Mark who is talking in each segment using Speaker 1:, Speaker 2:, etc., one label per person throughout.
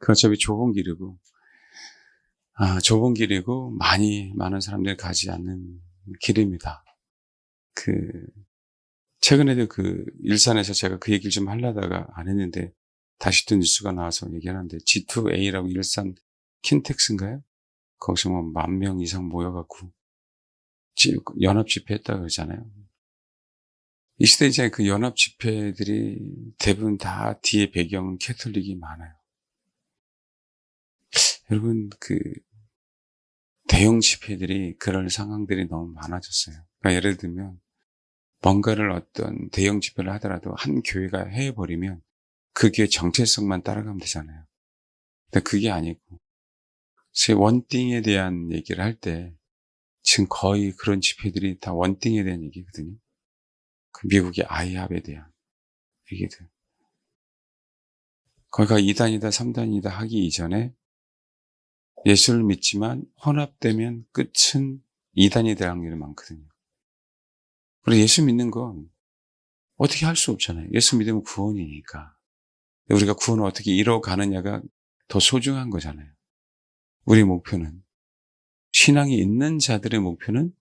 Speaker 1: 그 어차피 좁은 길이고 많은 사람들이 가지 않는 길입니다. 그 최근에도 일산에서 제가 그 얘기를 좀 하려다가 안 했는데 다시 또 뉴스가 나와서 얘기하는데 G2A라고 일산 킨텍스인가요? 거기서 뭐 10,000명 이상 모여갖고 연합 집회했다 그러잖아요. 이 시대 이제 그 연합 집회들이 대부분 다 뒤에 배경은 캐톨릭이 많아요. 여러분 대형 집회들이 그럴 상황들이 너무 많아졌어요. 그러니까 예를 들면 뭔가를 어떤 대형 집회를 하더라도 한 교회가 해버리면 그 교회 정체성만 따라가면 되잖아요. 근데 그게 아니고 제 원띵에 대한 얘기를 할 때 지금 거의 그런 집회들이 다 원띵에 대한 얘기거든요. 그 미국의 아이합에 대한 얘기들. 거기가 2단이다 3단이다 하기 이전에 예수를 믿지만 혼합되면 끝은 2단이 될 확률이 많거든요. 그리고 예수 믿는 건 어떻게 할 수 없잖아요. 예수 믿으면 구원이니까. 우리가 구원을 어떻게 이뤄가느냐가 더 소중한 거잖아요. 우리 목표는, 신앙이 있는 자들의 목표는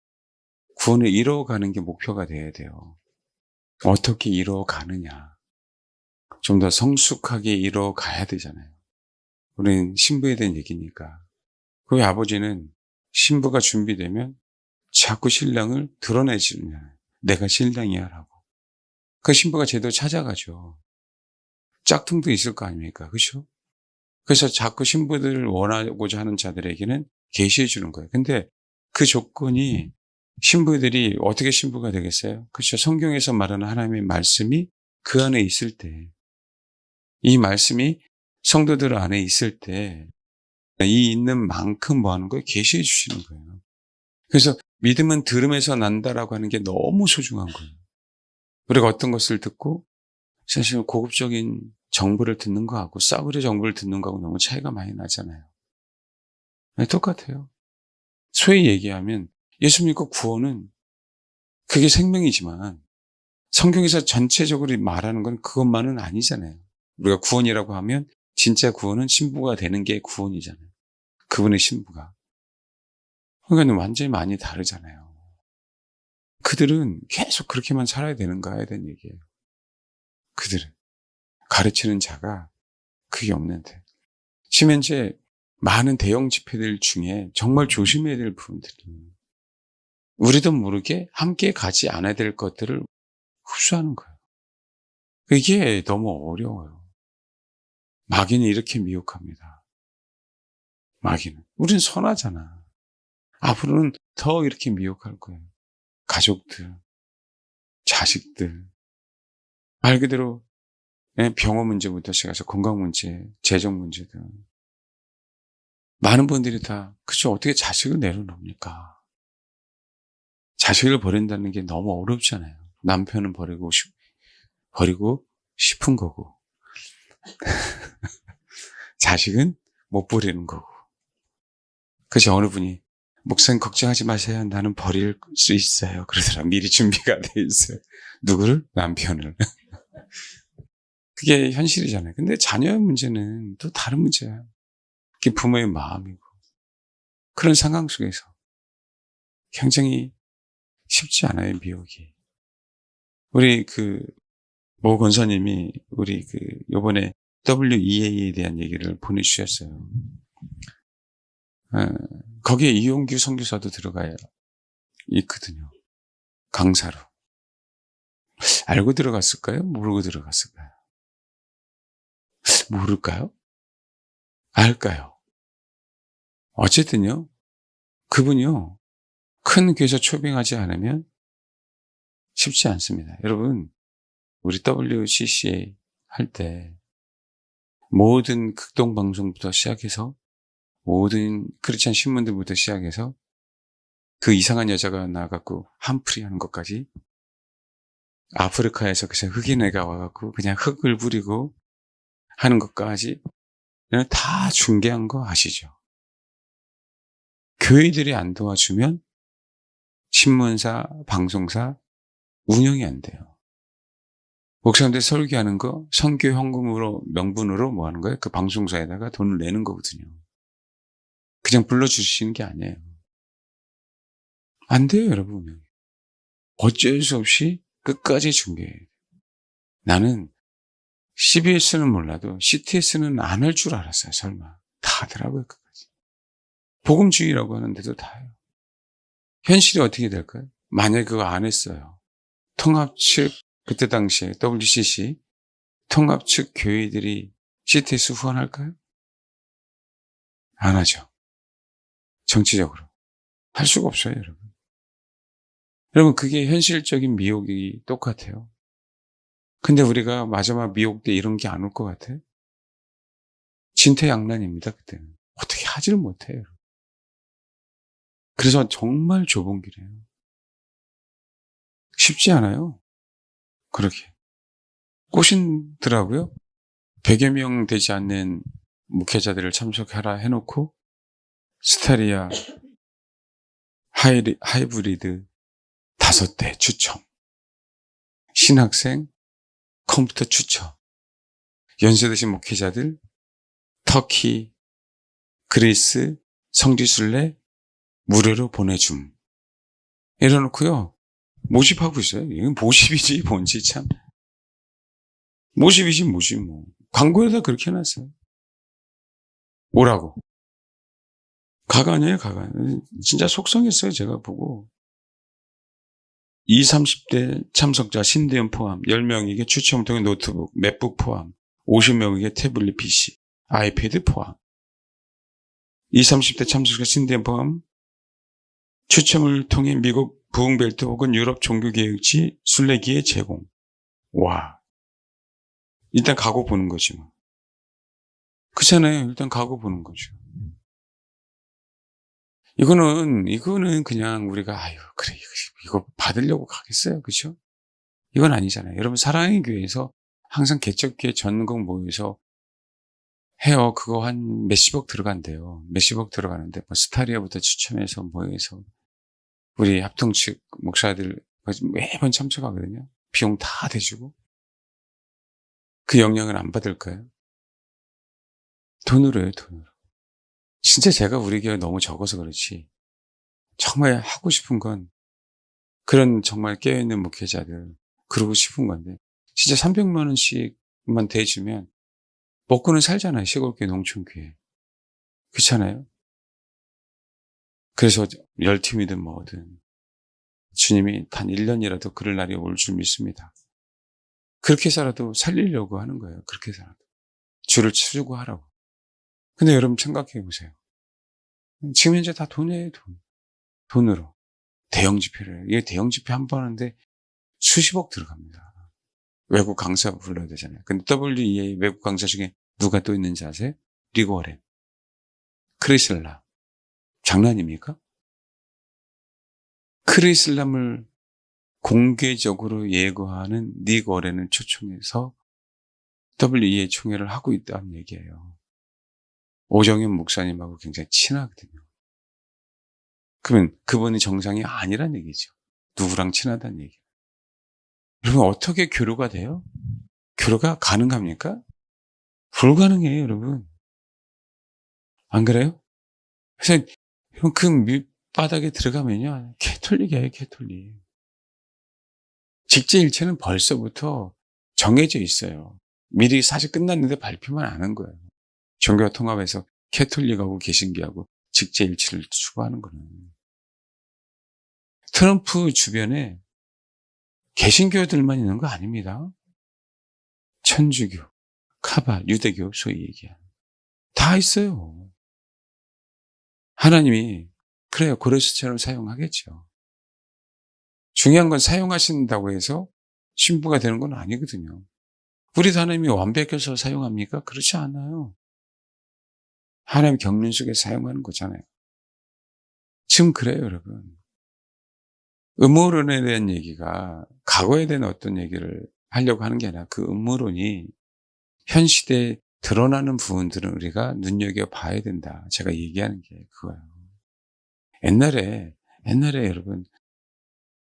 Speaker 1: 구원을 이뤄가는 게 목표가 돼야 돼요. 어떻게 이뤄가느냐. 좀 더 성숙하게 이뤄가야 되잖아요. 우리는 신부에 대한 얘기니까. 그 아버지는 신부가 준비되면 자꾸 신랑을 드러내시느냐. 내가 신랑이야 라고. 그 신부가 제대로 찾아가죠. 짝퉁도 있을 거 아닙니까? 그렇죠? 그래서 자꾸 신부들을 원하고자 하는 자들에게는 계시해 주는 거예요. 근데 그 조건이 신부들이 어떻게 신부가 되겠어요? 그렇죠? 성경에서 말하는 하나님의 말씀이 그 안에 있을 때, 이 말씀이 성도들 안에 있을 때, 이 있는 만큼 뭐 하는 거예요? 계시해 주시는 거예요. 그래서 믿음은 들음에서 난다라고 하는 게 너무 소중한 거예요. 우리가 어떤 것을 듣고 사실 고급적인 정보를 듣는 거하고 싸구려 정보를 듣는 거하고 너무 차이가 많이 나잖아요. 네, 똑같아요. 소위 얘기하면 예수 믿고 구원은 그게 생명이지만 성경에서 전체적으로 말하는 건 그것만은 아니잖아요. 우리가 구원이라고 하면 진짜 구원은 신부가 되는 게 구원이잖아요. 그분의 신부가. 그러니까 완전히 많이 다르잖아요. 그들은 계속 그렇게만 살아야 되는가 해야 되는 얘기예요. 그들은. 가르치는 자가 그게 없는데. 지금 현재 많은 대형 집회들 중에 정말 조심해야 될 부분들이 우리도 모르게 함께 가지 않아야 될 것들을 흡수하는 거예요. 이게 너무 어려워요. 마귀는 이렇게 미혹합니다. 마귀는. 우린 선하잖아. 앞으로는 더 이렇게 미혹할 거예요. 가족들, 자식들. 말 그대로 병원 문제부터 시작해서 건강 문제, 재정 문제들. 많은 분들이 다, 그쵸, 어떻게 자식을 내려놓습니까? 자식을 버린다는 게 너무 어렵잖아요. 남편은 버리고 싶은 거고. 자식은 못 버리는 거고. 그래서 어느 분이, 목사님 걱정하지 마세요. 나는 버릴 수 있어요. 그러더라. 미리 준비가 돼 있어요. 누구를? 남편을. 그게 현실이잖아요. 근데 자녀의 문제는 또 다른 문제야. 그게 부모의 마음이고. 그런 상황 속에서 굉장히 쉽지 않아요, 미혹이. 우리 모 권사님이 우리 요번에 WEA에 대한 얘기를 보내주셨어요. 거기에 이용규 선교사도 들어가야 있거든요. 강사로. 알고 들어갔을까요? 모르고 들어갔을까요? 모를까요? 알까요? 어쨌든요. 그분이요. 큰 교회에서 초빙하지 않으면 쉽지 않습니다. 여러분, 우리 WCCA 할 때 모든 극동방송부터 시작해서 모든 크리스찬 신문들부터 시작해서 그 이상한 여자가 나와갖고 한풀이 하는 것까지 아프리카에서 그냥 흑인 애가 와갖고 그냥 흙을 부리고 하는 것까지 다 중개한 거 아시죠? 교회들이 안 도와주면 신문사, 방송사 운영이 안 돼요. 목사님들 설교하는 거 선교 헌금으로 명분으로 뭐 하는 거예요? 그 방송사에다가 돈을 내는 거거든요. 그냥 불러주시는 게 아니에요. 안 돼요, 여러분. 어쩔 수 없이 끝까지 중개해요. 나는 CBS는 몰라도 CTS는 안 할 줄 알았어요, 설마. 다 하더라고요, 끝까지. 복음주의라고 하는데도 다 해요. 현실이 어떻게 될까요? 만약에 그거 안 했어요. 통합 측, 그때 당시에 WCC, 통합 측 교회들이 CTS 후원할까요? 안 하죠. 정치적으로. 할 수가 없어요, 여러분. 여러분, 그게 현실적인 미혹이 똑같아요. 근데 우리가 마지막 미혹 때 이런 게 안 올 것 같아요? 진퇴양난입니다, 그때는. 어떻게 하지를 못해요. 그래서 정말 좁은 길이에요. 쉽지 않아요. 그렇게. 꼬신더라고요. 100여 명 되지 않는 목회자들을 참석하라 해놓고 스타리아 하이브리드 5대 추첨, 신학생 컴퓨터 추첨, 연세 드신 목회자들 터키, 그리스, 성지순례 무료로 보내줌. 이래놓고요. 모집하고 있어요. 이건 모집이지 뭔지 참. 모집이지 모집 뭐. 광고에다 그렇게 해놨어요. 오라고. 가관이에요, 가관. 진짜 속상했어요, 제가 보고. 20, 30대 참석자 신대원 포함 10명에게 추첨을 통해 노트북, 맥북 포함 50명에게 태블릿 PC, 아이패드 포함 20, 30대 참석자 신대원 포함 추첨을 통해 미국 부흥벨트 혹은 유럽 종교개혁지 순례기에 제공. 와, 일단 가고 보는 거지 뭐. 그렇잖아요. 일단 가고 보는 거죠. 이거는 그냥 우리가, 아유, 그래, 이거 받으려고 가겠어요. 그죠? 이건 아니잖아요. 여러분, 사랑의 교회에서 항상 개척교회 전공 모여서 해요. 그거 한 몇십억 들어간대요. 몇십억 들어가는데, 뭐, 스타리아부터 추첨해서 모여서, 우리 합동 측 목사들 매번 참석하거든요. 비용 다 대주고. 그 영향을 안 받을까요? 돈으로 해요, 돈으로. 진짜 제가 우리 교회 너무 적어서 그렇지. 정말 하고 싶은 건 그런 정말 깨어있는 목회자들 그러고 싶은 건데 진짜 300만 원씩만 대주면 먹고는 살잖아요. 시골교회 농촌교회. 그렇잖아요. 그래서 열팀이든 뭐든 주님이 단 1년이라도 그럴 날이 올 줄 믿습니다. 그렇게 살아도 살리려고 하는 거예요. 그렇게 살아도. 주를 치르고 하라고. 근데 여러분 생각해 보세요. 지금 현재 다 돈이에요. 돈으로. 대형 집회를. 이게 대형 집회 한 번 하는데 수십억 들어갑니다. 외국 강사 불러야 되잖아요. 근데 WEA 외국 강사 중에 누가 또 있는지 아세요? 리고 워렌, 크리슬람. 장난입니까? 크리슬람을 공개적으로 예고하는 리고 워렌을 초청해서 WEA 총회를 하고 있다는 얘기예요. 오정현 목사님하고 굉장히 친하거든요. 그러면 그분이 정상이 아니란 얘기죠. 누구랑 친하다는 얘기. 여러분 어떻게 교류가 돼요? 교류가 가능합니까? 불가능해요, 여러분. 안 그래요? 그래서 그 밑바닥에 들어가면요. 캐톨릭이에요, 캐톨릭. 직제일체는 벌써부터 정해져 있어요. 미리 사실 끝났는데 발표만 안 한 거예요. 종교 통합에서 캐톨릭하고 개신교하고 직제일체를 추구하는 거는. 트럼프 주변에 개신교들만 있는 거 아닙니다. 천주교, 카발, 유대교 소위 얘기하는. 다 있어요. 하나님이 그래요. 고레스처럼 사용하겠죠. 중요한 건 사용하신다고 해서 신부가 되는 건 아니거든요. 우리도 하나님이 완벽해서 사용합니까? 그렇지 않아요. 하나님 경륜 속에 사용하는 거잖아요. 지금 그래요, 여러분. 음모론에 대한 얘기가 과거에 대한 어떤 얘기를 하려고 하는 게 아니라 그 음모론이 현 시대에 드러나는 부분들은 우리가 눈여겨봐야 된다. 제가 얘기하는 게 그거예요. 옛날에 여러분,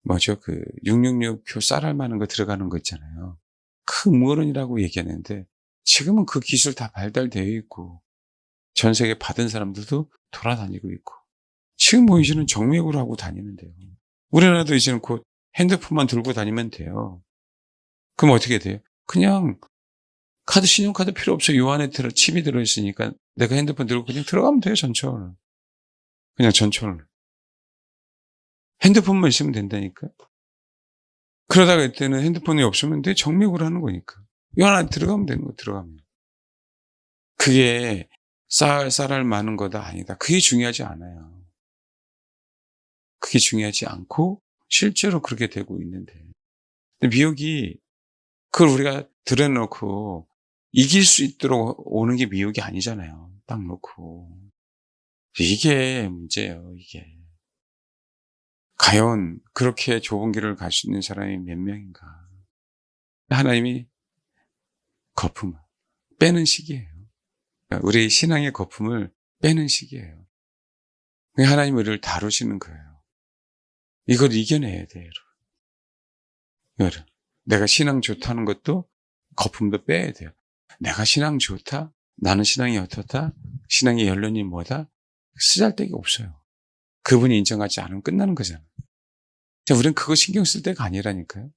Speaker 1: 뭐죠? 그 666표 쌀알 많은 거 들어가는 거 있잖아요. 그 음모론이라고 얘기하는데 지금은 그 기술 다 발달되어 있고 전 세계 받은 사람들도 돌아다니고 있고 지금 뭐 이제는 정맥으로 하고 다니는데요. 우리나라도 이제는 곧 핸드폰만 들고 다니면 돼요. 그럼 어떻게 돼요? 그냥 신용카드 필요 없어. 요 안에 칩이 들어있으니까 내가 핸드폰 들고 그냥 들어가면 돼요, 전철. 그냥 전철. 핸드폰만 있으면 된다니까요. 그러다가 이때는 핸드폰이 없으면 내 정맥으로 하는 거니까. 요 안에 들어가면 되는 거, 들어가면. 그게 쌀알 많은 거다, 아니다. 그게 중요하지 않아요. 그게 중요하지 않고 실제로 그렇게 되고 있는데. 근데 미혹이 그걸 우리가 들여놓고 이길 수 있도록 오는 게 미혹이 아니잖아요. 딱 놓고. 이게 문제예요, 이게. 과연 그렇게 좁은 길을 갈 수 있는 사람이 몇 명인가. 하나님이 거품 빼는 시기예요. 우리 신앙의 거품을 빼는 시기예요. 하나님 우리를 다루시는 거예요. 이걸 이겨내야 돼요, 여러분. 내가 신앙 좋다는 것도 거품도 빼야 돼요. 내가 신앙 좋다? 나는 신앙이 어떻다? 신앙의 연륜이 뭐다? 쓰잘데기 없어요. 그분이 인정하지 않으면 끝나는 거잖아요. 우리는 그거 신경 쓸 때가 아니라니까요.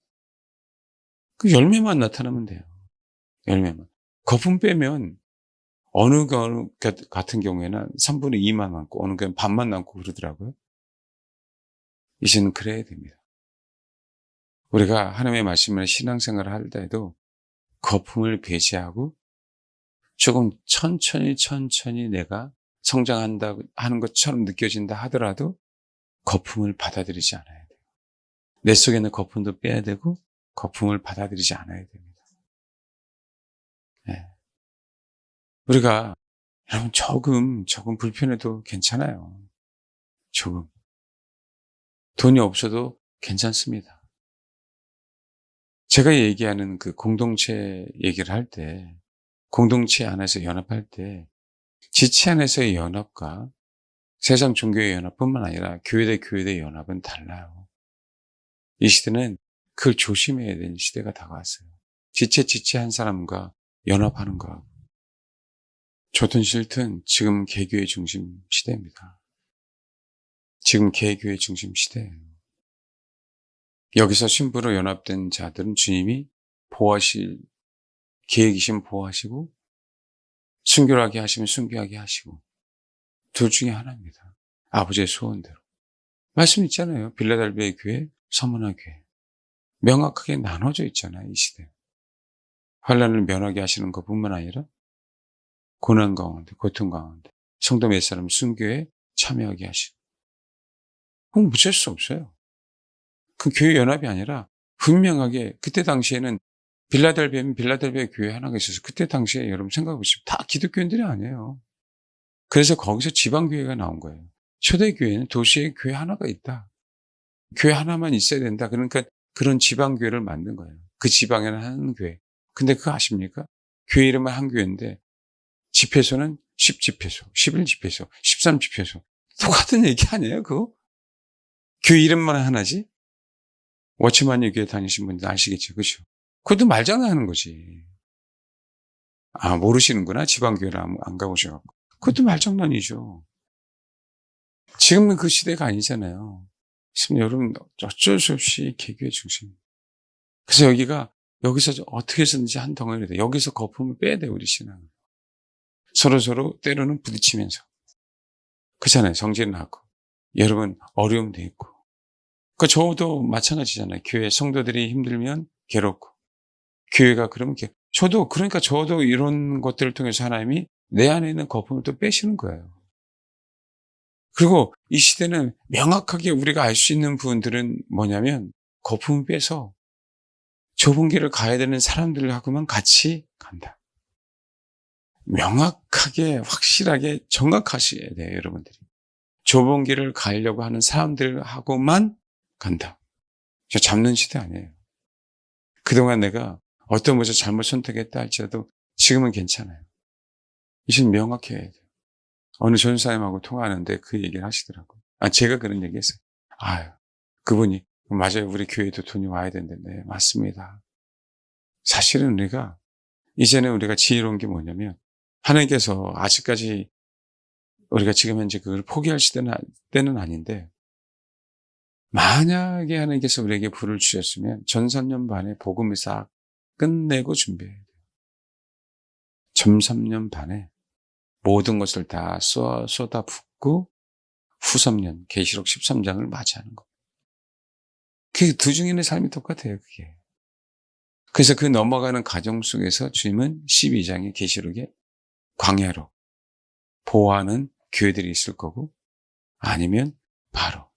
Speaker 1: 그 열매만 나타나면 돼요. 열매만. 거품 빼면 어느 거 같은 경우에는 3분의 2만 남고 어느 경우는 반만 남고 그러더라고요. 이제는 그래야 됩니다. 우리가 하나님의 말씀을 신앙생활을 할 때도 거품을 배제하고 조금 천천히 내가 성장한다 하는 것처럼 느껴진다 하더라도 거품을 받아들이지 않아야 돼요. 내 속에 있는 거품도 빼야 되고 거품을 받아들이지 않아야 됩니다. 네. 우리가 여러분 조금 불편해도 괜찮아요. 조금. 돈이 없어도 괜찮습니다. 제가 얘기하는 그 공동체 얘기를 할 때, 공동체 안에서 연합할 때, 지체 안에서의 연합과 세상 종교의 연합뿐만 아니라 교회 대 교회의 연합은 달라요. 이 시대는 그걸 조심해야 되는 시대가 다가왔어요. 지체 한 사람과 연합하는 거. 좋든 싫든 지금 개교의 중심 시대입니다. 지금 개교의 중심 시대예요. 여기서 신부로 연합된 자들은 주님이 보호하실 계획이시면 보호하시고 순교하게 하시면 순교하게 하시고 둘 중에 하나입니다. 아버지의 소원대로. 말씀 있잖아요. 빌라델비아의 교회, 서문화 교회. 명확하게 나눠져 있잖아요. 이 시대. 환난을 면하게 하시는 것뿐만 아니라 고난 가운데, 고통 가운데 성도 몇 사람 순교에 참여하게 하시고. 그건 묻힐 수 없어요. 그 교회 연합이 아니라 분명하게 그때 당시에는 빌라델비아 교회 하나가 있어서 그때 당시에 여러분 생각해 보시면 다 기독교인들이 아니에요. 그래서 거기서 지방교회가 나온 거예요. 초대교회는 도시에 교회 하나가 있다. 교회 하나만 있어야 된다. 그러니까 그런 지방교회를 만든 거예요. 그 지방에는 한 교회. 근데 그거 아십니까? 교회 이름은 한 교회인데 집회소는 10집회소, 11집회소, 13집회소. 똑같은 얘기 아니에요, 그거? 교회 이름만 하나지? 워치만이 교회 다니신 분들 아시겠죠? 그렇죠? 그것도 말장난하는 거지. 아, 모르시는구나. 지방교회를 안 가보셔갖고. 그것도 말장난이죠. 지금은 그 시대가 아니잖아요. 지금 여러분 어쩔 수 없이 개교의 중심. 그래서 여기서 어떻게 해서든지 한 덩어리가 돼. 여기서 거품을 빼야 돼, 우리 신앙을. 서로 때로는 부딪히면서. 그렇잖아요. 성질은 나고. 여러분 어려움도 있고. 그 저도 마찬가지잖아요. 교회 성도들이 힘들면 괴롭고. 교회가 그러면 저도 이런 것들을 통해서 하나님이 내 안에 있는 거품을 또 빼시는 거예요. 그리고 이 시대는 명확하게 우리가 알 수 있는 부분들은 뭐냐면 거품을 빼서 좁은 길을 가야 되는 사람들하고만 같이 간다. 명확하게 확실하게 정확하셔야 돼요, 여러분들이. 좁은 길을 가려고 하는 사람들하고만 간다. 저 잡는 시대 아니에요. 그동안 내가 어떤 것을 잘못 선택했다 할지라도 지금은 괜찮아요. 이젠 명확해야 돼요. 어느 전사님하고 통화하는데 그 얘기를 하시더라고요. 제가 그런 얘기 했어요. 그분이, 맞아요. 우리 교회도 돈이 와야 되는데, 네, 맞습니다. 사실은 이제는 우리가 지혜로운 게 뭐냐면, 하나님께서 아직까지 우리가 지금 현재 그걸 포기할 때는 아닌데, 만약에 하나님께서 우리에게 불을 주셨으면 전삼년 반에 복음을 싹 끝내고 준비해야 돼요. 전3년 반에 모든 것을 다 쏟아붓고 후섭년 계시록 13장을 맞이하는 거. 그 두 중에는 삶이 똑같아요. 그게. 그래서 그 넘어가는 과정 속에서 주님은 12장의 계시록에 광야로 보호하는 교회들이 있을 거고, 아니면 바로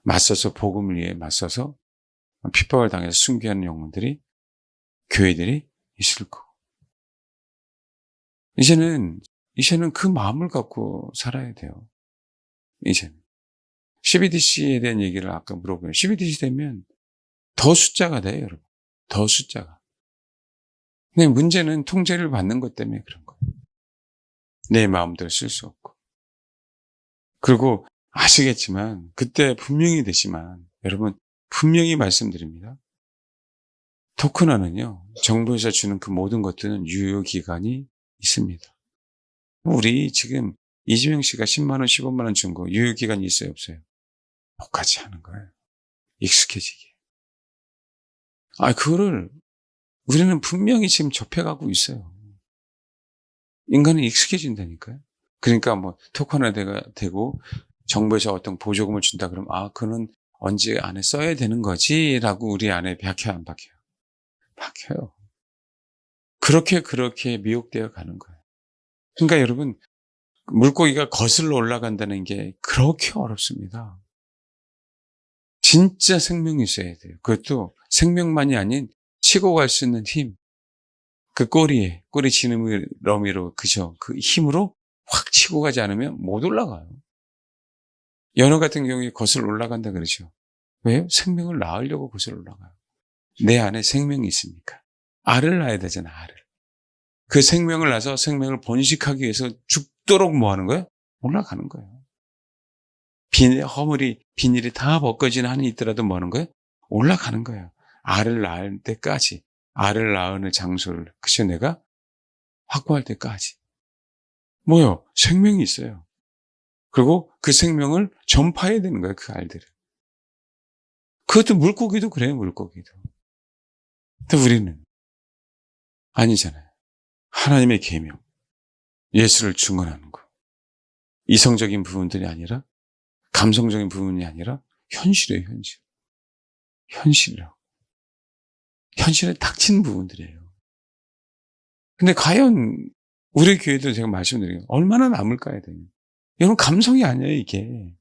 Speaker 1: 맞서서 복음을 위해 맞서서 핍박을 당해서 순교하는 영혼들이, 교회들이 있을 거고. 이제는 그 마음을 갖고 살아야 돼요. 이제는. CBDC에 대한 얘기를 아까 물어보면, CBDC 되면 더 숫자가 돼요, 여러분. 더 숫자가. 근데 문제는 통제를 받는 것 때문에 그런 거예요. 내 마음대로 쓸 수 없고. 그리고 아시겠지만, 그때 분명히 되지만, 여러분, 분명히 말씀드립니다. 토큰화는요, 정부에서 주는 그 모든 것들은 유효기간이 있습니다. 우리 지금 이재명 씨가 10만 원, 15만 원 준 거 유효기간이 있어요, 없어요? 똑같이 하는 거예요. 익숙해지게. 그거를 우리는 분명히 지금 접해가고 있어요. 인간은 익숙해진다니까요. 그러니까 뭐 토큰화 되고 정부에서 어떤 보조금을 준다 그러면 그거는 언제 안에 써야 되는 거지라고 우리 안에 박혀요, 안 박혀요? 박혀요. 그렇게 미혹되어 가는 거예요. 그러니까 여러분, 물고기가 거슬러 올라간다는 게 그렇게 어렵습니다. 진짜 생명이 있어야 돼요. 그것도 생명만이 아닌 치고 갈 수 있는 힘. 그 꼬리 지느러미로, 그죠? 그 힘으로 확 치고 가지 않으면 못 올라가요. 연어 같은 경우에 거슬러 올라간다 그러죠. 왜요? 생명을 낳으려고 거슬러 올라가요. 내 안에 생명이 있으니까. 알을 낳아야 되잖아, 알을. 그 생명을 낳아서 생명을 번식하기 위해서 죽도록 뭐 하는 거예요? 올라가는 거예요. 비닐이 다 벗겨지는 한이 있더라도 뭐 하는 거예요? 올라가는 거예요. 알을 낳을 때까지, 알을 낳는 장소를, 그쵸, 내가 확보할 때까지. 뭐요? 생명이 있어요. 그리고 그 생명을 전파해야 되는 거예요, 그 알들을. 그것도 물고기도 그래요, 물고기도. 근데 우리는 아니잖아요. 하나님의 계명, 예수를 증언하는 거. 이성적인 부분들이 아니라, 감성적인 부분이 아니라 현실이에요, 현실. 현실이라고. 현실에 닥치는 부분들이에요. 근데 과연 우리 교회도 제가 말씀드려요. 얼마나 남을까야 돼요. 여러분, 감성이 아니에요, 이게.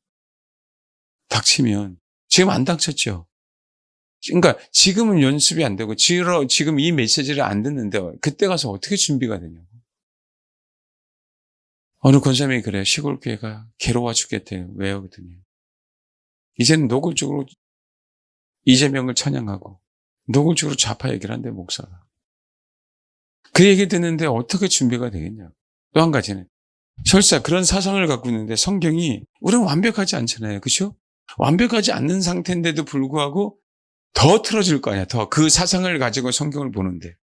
Speaker 1: 닥치면. 지금 안 닥쳤죠? 그러니까 지금은 연습이 안 되고, 지금 이 메시지를 안 듣는데 그때 가서 어떻게 준비가 되냐고. 어느 권사님이 그래요. 시골 교회가 괴로워 죽겠대요. 왜요? 그랬더니 이제는 노골적으로 이재명을 찬양하고 노골적으로 좌파 얘기를 한대, 목사가. 그 얘기 듣는데 어떻게 준비가 되겠냐고. 또 한 가지는, 설사 그런 사상을 갖고 있는데 성경이, 우리는 완벽하지 않잖아요. 그렇죠? 완벽하지 않는 상태인데도 불구하고 더 틀어질 거 아니야. 더 그 사상을 가지고 성경을 보는데.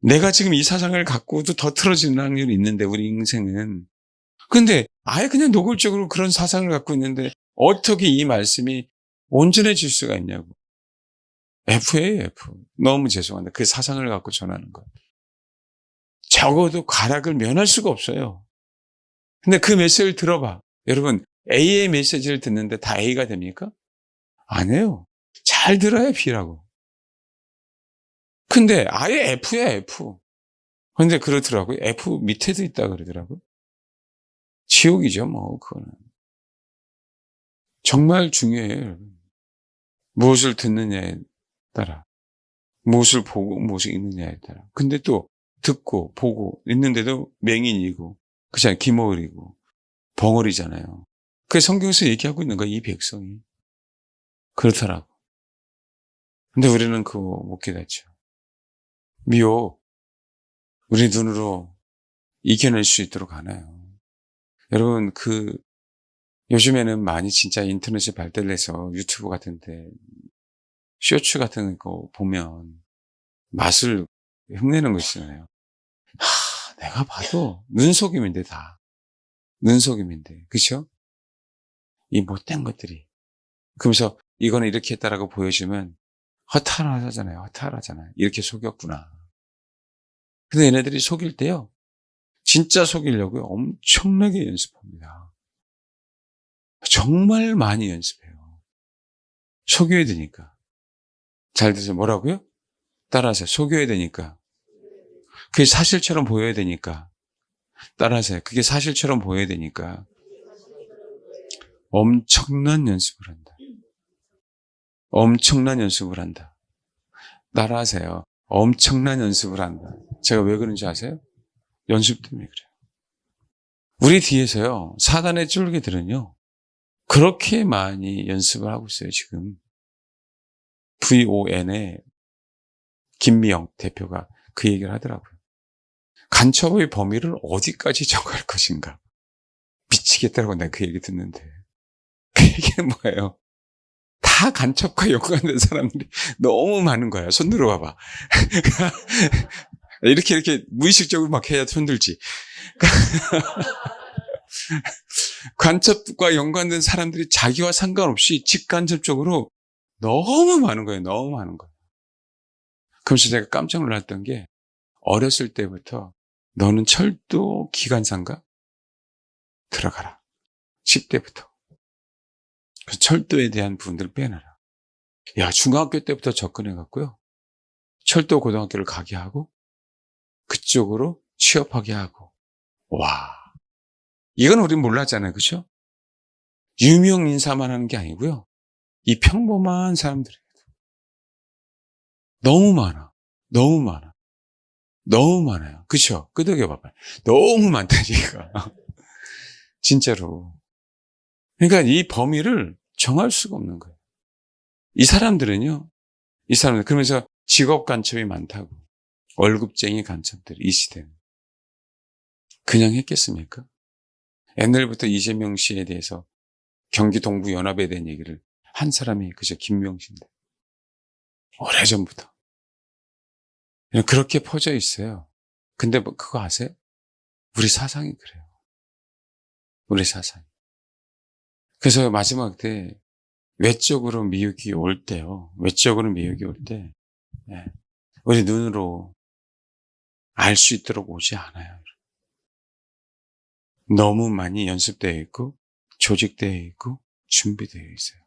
Speaker 1: 내가 지금 이 사상을 갖고도 더 틀어지는 확률이 있는데, 우리 인생은. 근데 아예 그냥 노골적으로 그런 사상을 갖고 있는데 어떻게 이 말씀이 온전해질 수가 있냐고. F예요, F. 너무 죄송한데 그 사상을 갖고 전하는 것. 적어도 가락을 면할 수가 없어요. 근데 그 메시지를 들어봐. 여러분, A의 메시지를 듣는데 다 A가 됩니까? 아니에요. 잘 들어야 B라고. 근데 아예 F야, F. 근데 그렇더라고요. F 밑에도 있다 그러더라고요. 지옥이죠, 뭐, 그거는. 정말 중요해요, 여러분. 무엇을 듣느냐에 따라, 무엇을 보고 무엇을 읽느냐에 따라. 근데 또 듣고 보고 있는데도 맹인이고, 그렇잖아요. 기머리고 벙어리잖아요. 그 성경에서 얘기하고 있는 거야, 이 백성이. 그렇더라고. 근데 우리는 그거 못 깨닫죠. 미혹, 우리 눈으로 이겨낼 수 있도록 하나요? 여러분, 요즘에는 많이 진짜 인터넷이 발달해서 유튜브 같은데 쇼츠 같은 거 보면 맛을 흉내는 것이잖아요. 내가 봐도 눈속임인데 다. 눈속임인데. 그쵸? 이 못된 것들이. 그러면서 이거는 이렇게 했다라고 보여주면 허탈하잖아요. 허탈하잖아요. 이렇게 속였구나. 근데 얘네들이 속일 때요. 진짜 속이려고요. 엄청나게 연습합니다. 정말 많이 연습해요. 속여야 되니까. 잘 들으세요. 뭐라고요? 따라하세요. 속여야 되니까. 그게 사실처럼 보여야 되니까. 따라하세요. 그게 사실처럼 보여야 되니까. 엄청난 연습을 한다. 엄청난 연습을 한다. 따라하세요. 엄청난 연습을 한다. 제가 왜 그런지 아세요? 연습 때문에 그래요. 우리 뒤에서요, 사단의 쫄개들은요, 그렇게 많이 연습을 하고 있어요, 지금. VON의 김미영 대표가 그 얘기를 하더라고요. 간첩의 범위를 어디까지 정할 것인가. 미치겠다고 내가 그 얘기 듣는데. 그 얘기는 뭐예요? 다 간첩과 연관된 사람들이 너무 많은 거야. 손 들어봐봐. 이렇게 무의식적으로 막 해야 손 들지. 간첩과 연관된 사람들이 자기와 상관없이 직간접적으로 너무 많은 거예요. 너무 많은 거예요. 그러면서 제가 깜짝 놀랐던 게 어렸을 때부터 너는 철도 기관사인가? 들어가라. 10대부터. 그래서 철도에 대한 부분들을 빼놔라. 야, 중학교 때부터 접근해갖고요. 철도 고등학교를 가게 하고 그쪽으로 취업하게 하고. 와, 이건 우린 몰랐잖아요. 그렇죠? 유명 인사만 하는 게 아니고요. 이 평범한 사람들이 너무 많아. 너무 많아. 너무 많아요. 그렇죠? 끄덕여 봐봐요. 너무 많다니까. 진짜로. 그러니까 이 범위를 정할 수가 없는 거예요. 이 사람들은요. 이 사람들 그러면서 직업 간첩이 많다고. 월급쟁이 간첩들 이 시대는. 그냥 했겠습니까? 옛날부터 이재명 씨에 대해서 경기 동부연합에 대한 얘기를 한 사람이 그저 김명신인데. 오래전부터. 그렇게 퍼져 있어요. 근데 뭐 그거 아세요? 우리 사상이 그래요. 우리 사상이. 그래서 마지막 때 외적으로 미혹이 올 때요. 외적으로 미혹이 올 때 우리 눈으로 알 수 있도록 오지 않아요. 너무 많이 연습되어 있고 조직되어 있고 준비되어 있어요.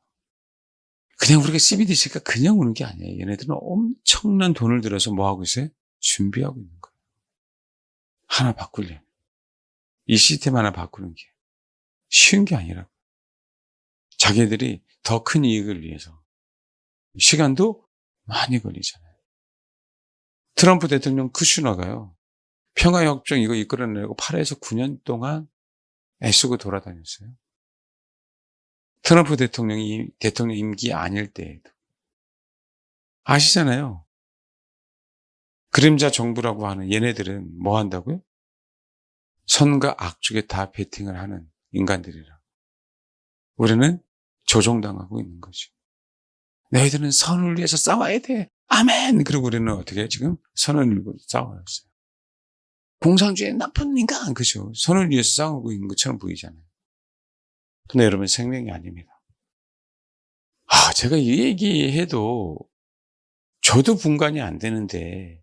Speaker 1: 그냥 우리가 CBDC가 그냥 오는 게 아니에요. 얘네들은 엄청난 돈을 들여서 뭐 하고 있어요? 준비하고 있는 거예요. 하나 바꾸려면. 이 시스템 하나 바꾸는 게 쉬운 게 아니라고. 자기들이 더 큰 이익을 위해서. 시간도 많이 걸리잖아요. 트럼프 대통령 쿠슈너가요. 평화협정 이거 이끌어내고 8에서 9년 동안 애쓰고 돌아다녔어요. 트럼프 대통령이 대통령 임기 아닐 때에도. 아시잖아요. 그림자 정부라고 하는 얘네들은 뭐 한다고요? 선과 악 쪽에 다 베팅을 하는 인간들이라. 우리는 조종당하고 있는 거죠. 너희들은 선을 위해서 싸워야 돼. 아멘! 그리고 우리는 어떻게 지금 선을 위해서 싸워야 했어요. 공산주의 나쁜 인간, 그죠? 선을 위해서 싸우고 있는 것처럼 보이잖아요. 근데 여러분 생명이 아닙니다. 제가 이 얘기해도 저도 분간이 안 되는데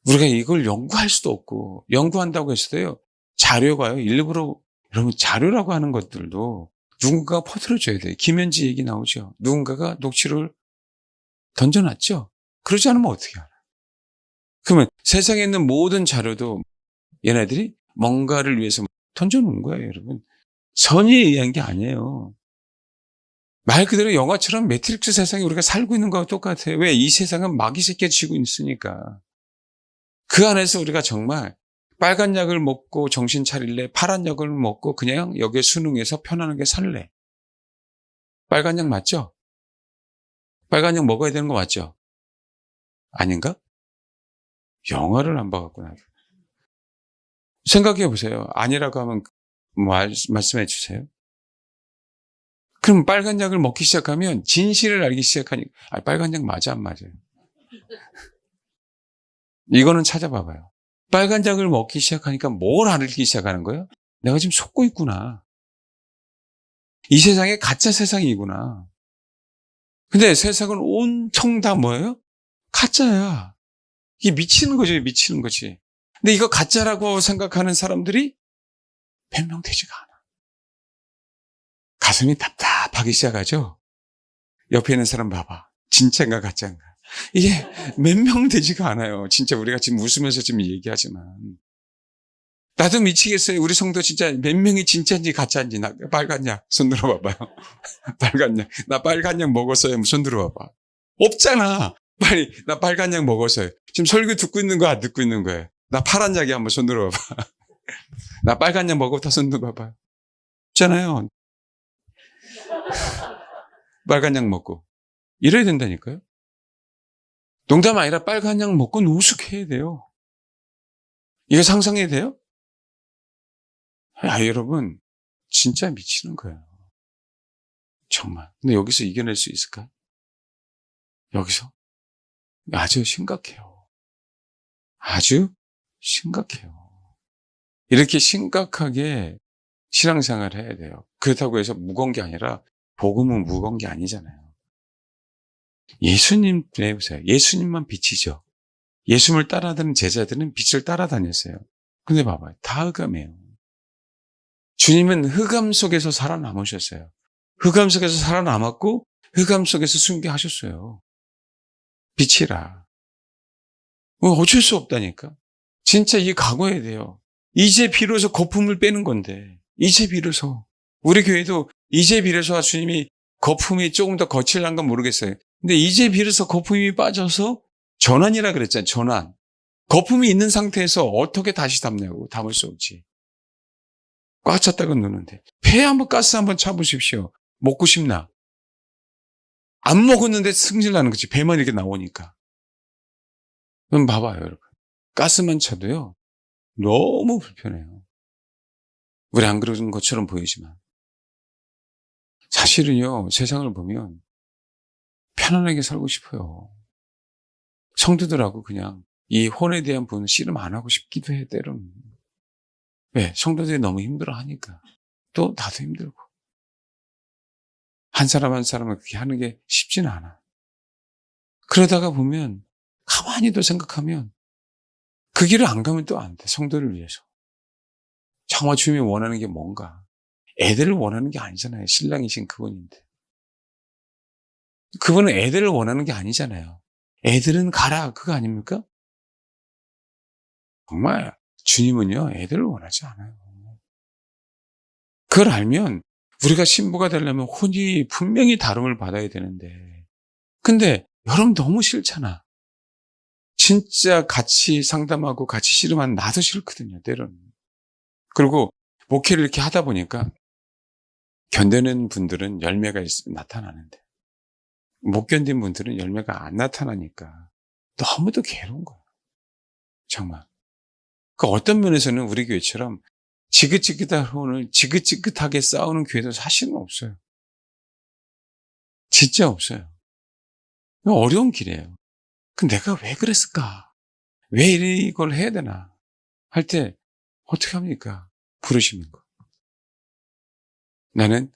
Speaker 1: 우리가 이걸 연구할 수도 없고 연구한다고 했어도요. 자료가요. 일부러 여러분 자료라고 하는 것들도 누군가가 퍼뜨려줘야 돼요. 김현지 얘기 나오죠. 누군가가 녹취를 던져놨죠. 그러지 않으면 어떻게 알아요? 그러면 세상에 있는 모든 자료도 얘네들이 뭔가를 위해서 던져놓은 거예요. 여러분. 선의에 의한 게 아니에요. 말 그대로 영화처럼 매트릭스 세상에 우리가 살고 있는 거와 똑같아요. 왜? 이 세상은 마귀 새끼가 쥐고 있으니까. 그 안에서 우리가 정말 빨간 약을 먹고 정신 차릴래? 파란 약을 먹고 그냥 여기에 순응해서 편안하게 살래? 빨간 약 맞죠? 빨간 약 먹어야 되는 거 맞죠? 아닌가? 영화를 안 봐갖구나. 생각해 보세요. 아니라고 하면 말씀해 주세요. 그럼 빨간 약을 먹기 시작하면 진실을 알기 시작하니까 빨간 약 맞아 안 맞아요? 이거는 찾아봐봐요. 빨간 약을 먹기 시작하니까 뭘 알기 시작하는 거예요? 내가 지금 속고 있구나. 이 세상에 가짜 세상이구나. 근데 세상은 온통 다 뭐예요? 가짜야. 이게 미치는 거죠, 미치는 거지. 근데 이거 가짜라고 생각하는 사람들이 몇 명 되지가 않아. 가슴이 답답하기 시작하죠? 옆에 있는 사람 봐봐. 진짜인가 가짜인가. 이게 몇 명 되지가 않아요. 진짜 우리가 지금 웃으면서 지금 얘기하지만. 나도 미치겠어요. 우리 성도 진짜 몇 명이 진짜인지 가짜인지. 나 빨간 약 손 들어봐봐요. 빨간 약. 나 빨간 약 먹었어요. 손 들어봐봐. 없잖아. 빨리 나 빨간 약 먹었어요. 지금 설교 듣고 있는 거 안 듣고 있는 거예요. 나 파란 약이 한번 손 들어봐봐. 나 빨간 약 먹었다 손 들어봐봐요. 없잖아요. 빨간 약 먹고. 이래야 된다니까요. 농담 아니라 빨간 약 먹고 노숙해야 돼요. 이거 상상해야 돼요? 여러분, 진짜 미치는 거예요. 정말. 근데 여기서 이겨낼 수 있을까? 여기서? 아주 심각해요. 아주 심각해요. 이렇게 심각하게 신앙생활을 해야 돼요. 그렇다고 해서 무거운 게 아니라 복음은 무거운 게 아니잖아요. 예수님 보세요. 예수님만 빛이죠. 예수님을 따라다니는 제자들은 빛을 따라다녔어요. 근데 봐봐요. 다 흑암이에요. 주님은 흑암 속에서 살아남으셨어요. 흑암 속에서 살아남았고 흑암 속에서 순교하셨어요. 빛이라. 어쩔 수 없다니까. 진짜 이 각오해야 돼요. 이제 비로소 거품을 빼는 건데 이제 비로소 우리 교회도 이제 비로소 주님이 거품이 조금 더 거칠란 건 모르겠어요. 근데 이제 비로소 거품이 빠져서 전환이라 그랬잖아요. 전환. 거품이 있는 상태에서 어떻게 다시 담냐고. 담을 수 없지. 꽉 찼다고 누는데. 폐에 한번 가스 한번 차보십시오. 먹고 싶나? 안 먹었는데 승질나는 거지. 배만 이렇게 나오니까. 그럼 봐봐요, 여러분. 가스만 차도요. 너무 불편해요. 우리 안 그러는 것처럼 보이지만. 사실은요, 세상을 보면 편안하게 살고 싶어요. 성도들하고 그냥 이 혼에 대한 부분은 씨름 안 하고 싶기도 해, 때로는. 왜? 성도들이 너무 힘들어 하니까. 또 나도 힘들고. 한 사람 한 사람을 그렇게 하는 게 쉽지는 않아. 그러다가 보면 가만히 또 생각하면 그 길을 안 가면 또 안 돼. 성도를 위해서. 정말 주님이 원하는 게 뭔가. 애들을 원하는 게 아니잖아요. 신랑이신 그분인데. 그분은 애들을 원하는 게 아니잖아요. 애들은 가라. 그거 아닙니까? 정말 주님은요. 애들을 원하지 않아요. 그걸 알면 우리가 신부가 되려면 혼이 분명히 다름을 받아야 되는데 근데 여러분 너무 싫잖아. 진짜 같이 상담하고 같이 씨름하는 나도 싫거든요. 때로는. 그리고 목회를 이렇게 하다 보니까 견디는 분들은 열매가 나타나는데 못 견딘 분들은 열매가 안 나타나니까 너무도 괴로운 거예요. 정말. 그 어떤 면에서는 우리 교회처럼 지긋지긋하게 싸우는 교회도 사실은 없어요. 진짜 없어요. 어려운 길이에요. 그 내가 왜 그랬을까? 왜 이걸 해야 되나? 할 때 어떻게 합니까? 부르심인 거. 나는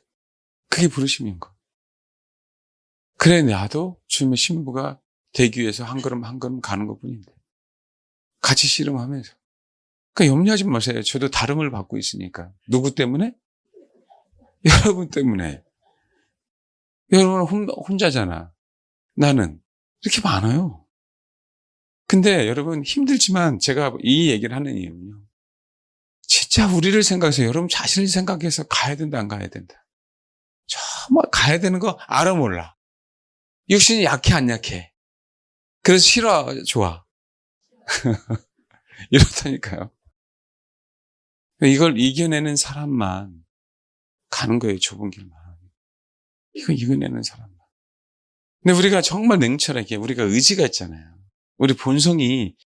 Speaker 1: 그게 부르심인 거. 그래 나도 주님의 신부가 되기 위해서 한 걸음 한 걸음 가는 것뿐인데 같이 씨름하면서. 그러니까 염려하지 마세요. 저도 다름을 받고 있으니까. 누구 때문에? 여러분 때문에. 여러분은 혼자잖아. 나는. 이렇게 많아요. 근데 여러분 힘들지만 제가 이 얘기를 하는 이유는요. 진짜 우리를 생각해서 여러분 자신을 생각해서 가야 된다 안 가야 된다. 정말 가야 되는 거 알아 몰라. 육신이 약해 안 약해. 그래서 싫어 좋아. 이렇다니까요. 이걸 이겨내는 사람만 가는 거예요. 좁은 길만. 이거 이겨내는 사람만. 근데 우리가 정말 냉철하게 우리가 의지가 있잖아요. 우리 본성이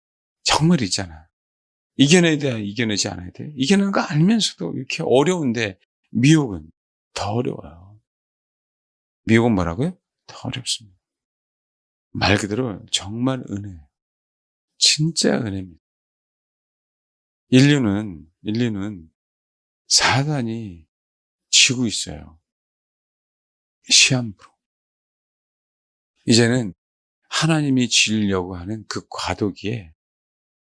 Speaker 1: 정말 있잖아. 이겨내야 돼, 이겨내지 않아야 돼. 이겨내는 거 알면서도 이렇게 어려운데 미혹은 더 어려워요. 미혹은 뭐라고요? 더 어렵습니다. 말 그대로 정말 은혜예요. 진짜 은혜입니다. 인류는 사단이 쥐고 있어요. 시한부로. 이제는 하나님이 지으려고 하는 그 과도기에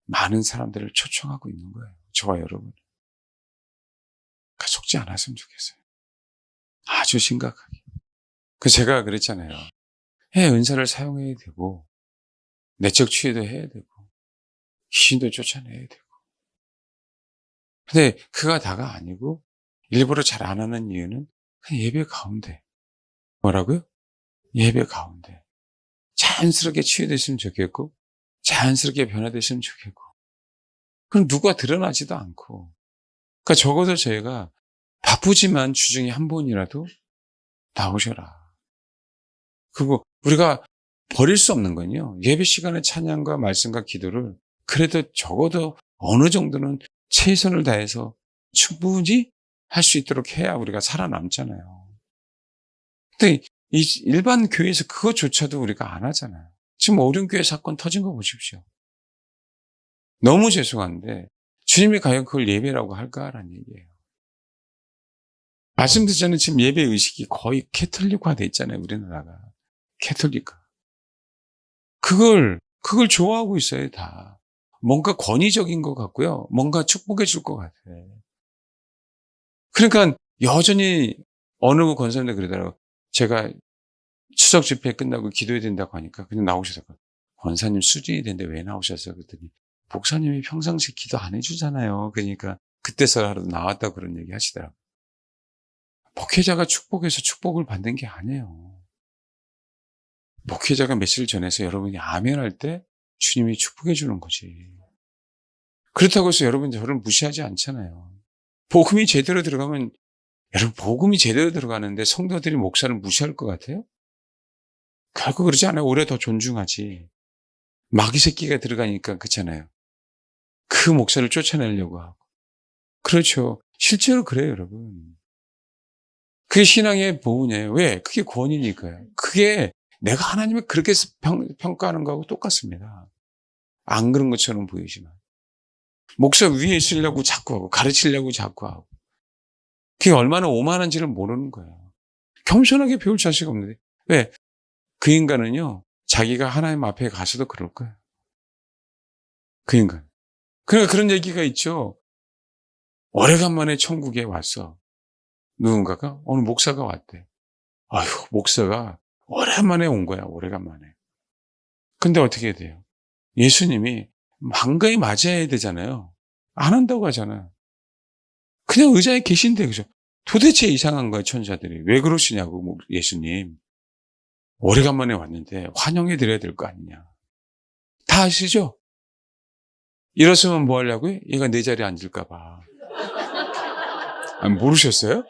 Speaker 1: 많은 사람들을 초청하고 있는 거예요. 저와 여러분. 속지 않았으면 좋겠어요. 아주 심각하게. 제가 그랬잖아요. 은사를 사용해야 되고, 내적 치유도 해야 되고, 귀신도 쫓아내야 되고. 근데 그가 다가 아니고, 일부러 잘 안 하는 이유는 그냥 예배 가운데. 뭐라고요? 예배 가운데. 자연스럽게 치유됐으면 좋겠고, 자연스럽게 변화됐으면 좋겠고. 그럼 누가 드러나지도 않고. 그러니까 적어도 저희가 바쁘지만 주중에 한 번이라도 나오셔라. 그리고 우리가 버릴 수 없는 건요. 예배 시간에 찬양과 말씀과 기도를 그래도 적어도 어느 정도는 최선을 다해서 충분히 할 수 있도록 해야 우리가 살아남잖아요. 근데 이 일반 교회에서 그것조차도 우리가 안 하잖아요. 지금 어린교회 사건 터진 거 보십시오. 너무 죄송한데 주님이 과연 그걸 예배라고 할까라는 얘기예요. 말씀드렸잖아요. 지금 예배 의식이 거의 캐톨릭화돼 있잖아요. 우리나라가. 캐톨릭화. 그걸 좋아하고 있어요, 다. 뭔가 권위적인 것 같고요. 뭔가 축복해 줄 것 같아. 그러니까 여전히 어느 권사님들 그러더라고요. 제가 추석 집회 끝나고 기도해야 된다고 하니까 그냥 나오셔서 권사님 수준이 되는데 왜 나오셨어요? 그랬더니 목사님이 평상시 기도 안 해주잖아요. 그러니까 그때서라도 나왔다고 그런 얘기 하시더라고요. 목회자가 축복해서 축복을 받는 게 아니에요. 목회자가 며칠 전에서 여러분이 아멘할 때 주님이 축복해 주는 거지. 그렇다고 해서 여러분 저를 무시하지 않잖아요. 복음이 제대로 들어가면 여러분 복음이 제대로 들어가는데 성도들이 목사를 무시할 것 같아요? 결국 그러지 않아요. 오히려 더 존중하지. 마귀 새끼가 들어가니까 그렇잖아요. 그 목사를 쫓아내려고 하고. 그렇죠. 실제로 그래요, 여러분. 그게 신앙의 보훈이에요. 왜? 그게 권위니까요. 그게 내가 하나님을 그렇게 평가하는 거하고 똑같습니다. 안 그런 것처럼 보이지만. 목사 위에 있으려고 자꾸 하고, 가르치려고 자꾸 하고. 그게 얼마나 오만한지를 모르는 거예요. 겸손하게 배울 자식 없는데. 왜? 그 인간은요, 자기가 하나님 앞에 가서도 그럴 거예요. 그 인간. 그러니까 그런 얘기가 있죠. 오래간만에 천국에 왔어. 누군가가? 어느 목사가 왔대. 아휴, 목사가 오랜만에 온 거야, 오래간만에. 근데 어떻게 돼요? 예수님이 한가히 맞이해야 되잖아요. 안 한다고 하잖아요. 그냥 의자에 계신데, 그죠? 도대체 이상한 거예요, 천사들이. 왜 그러시냐고, 예수님. 오래간만에 왔는데 환영해 드려야 될 거 아니냐. 다 아시죠? 일었으면 뭐 하려고요? 얘가 내 자리에 앉을까 봐. 모르셨어요?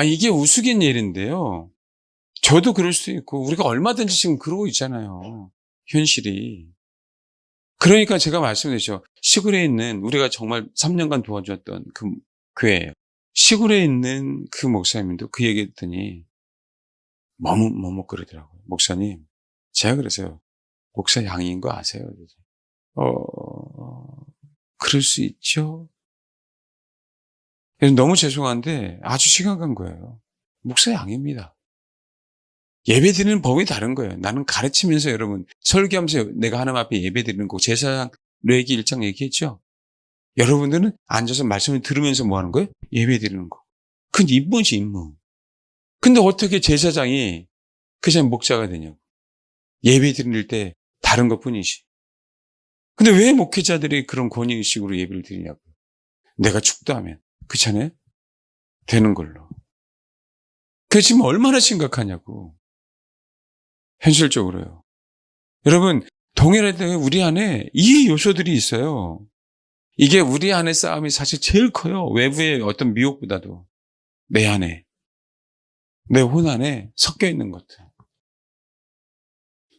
Speaker 1: 이게 우스갯 일인데요. 저도 그럴 수도 있고, 우리가 얼마든지 지금 그러고 있잖아요. 현실이. 그러니까 제가 말씀드렸죠. 시골에 있는, 우리가 정말 3년간 도와줬던 그 교회예요. 시골에 있는 그 목사님도 그 얘기 했더니, 머뭇머뭇 그러더라고요. 목사님, 제가 그랬어요. 목사 양인 거 아세요? 그럴 수 있죠. 그래서 너무 죄송한데 아주 심각한 거예요. 목사 양입니다. 예배드리는 법이 다른 거예요. 나는 가르치면서 여러분 설교하면서 내가 하나님 앞에 예배드리는 거 제사장 레위기 1장 얘기했죠. 여러분들은 앉아서 말씀을 들으면서 뭐 하는 거예요? 예배드리는 거. 그건 임무지 임무. 근데 어떻게 제사장이 그냥 목사가 되냐고. 예배드릴 때 다른 것뿐이지. 근데 왜 목회자들이 그런 권위의식으로 예배를 드리냐고. 내가 축도하면 그렇잖아요? 되는 걸로. 그게 지금 얼마나 심각하냐고. 현실적으로요. 여러분, 동일하게 우리 안에 이 요소들이 있어요. 이게 우리 안의 싸움이 사실 제일 커요. 외부의 어떤 미혹보다도. 내 안에, 내 혼 안에 섞여 있는 것들.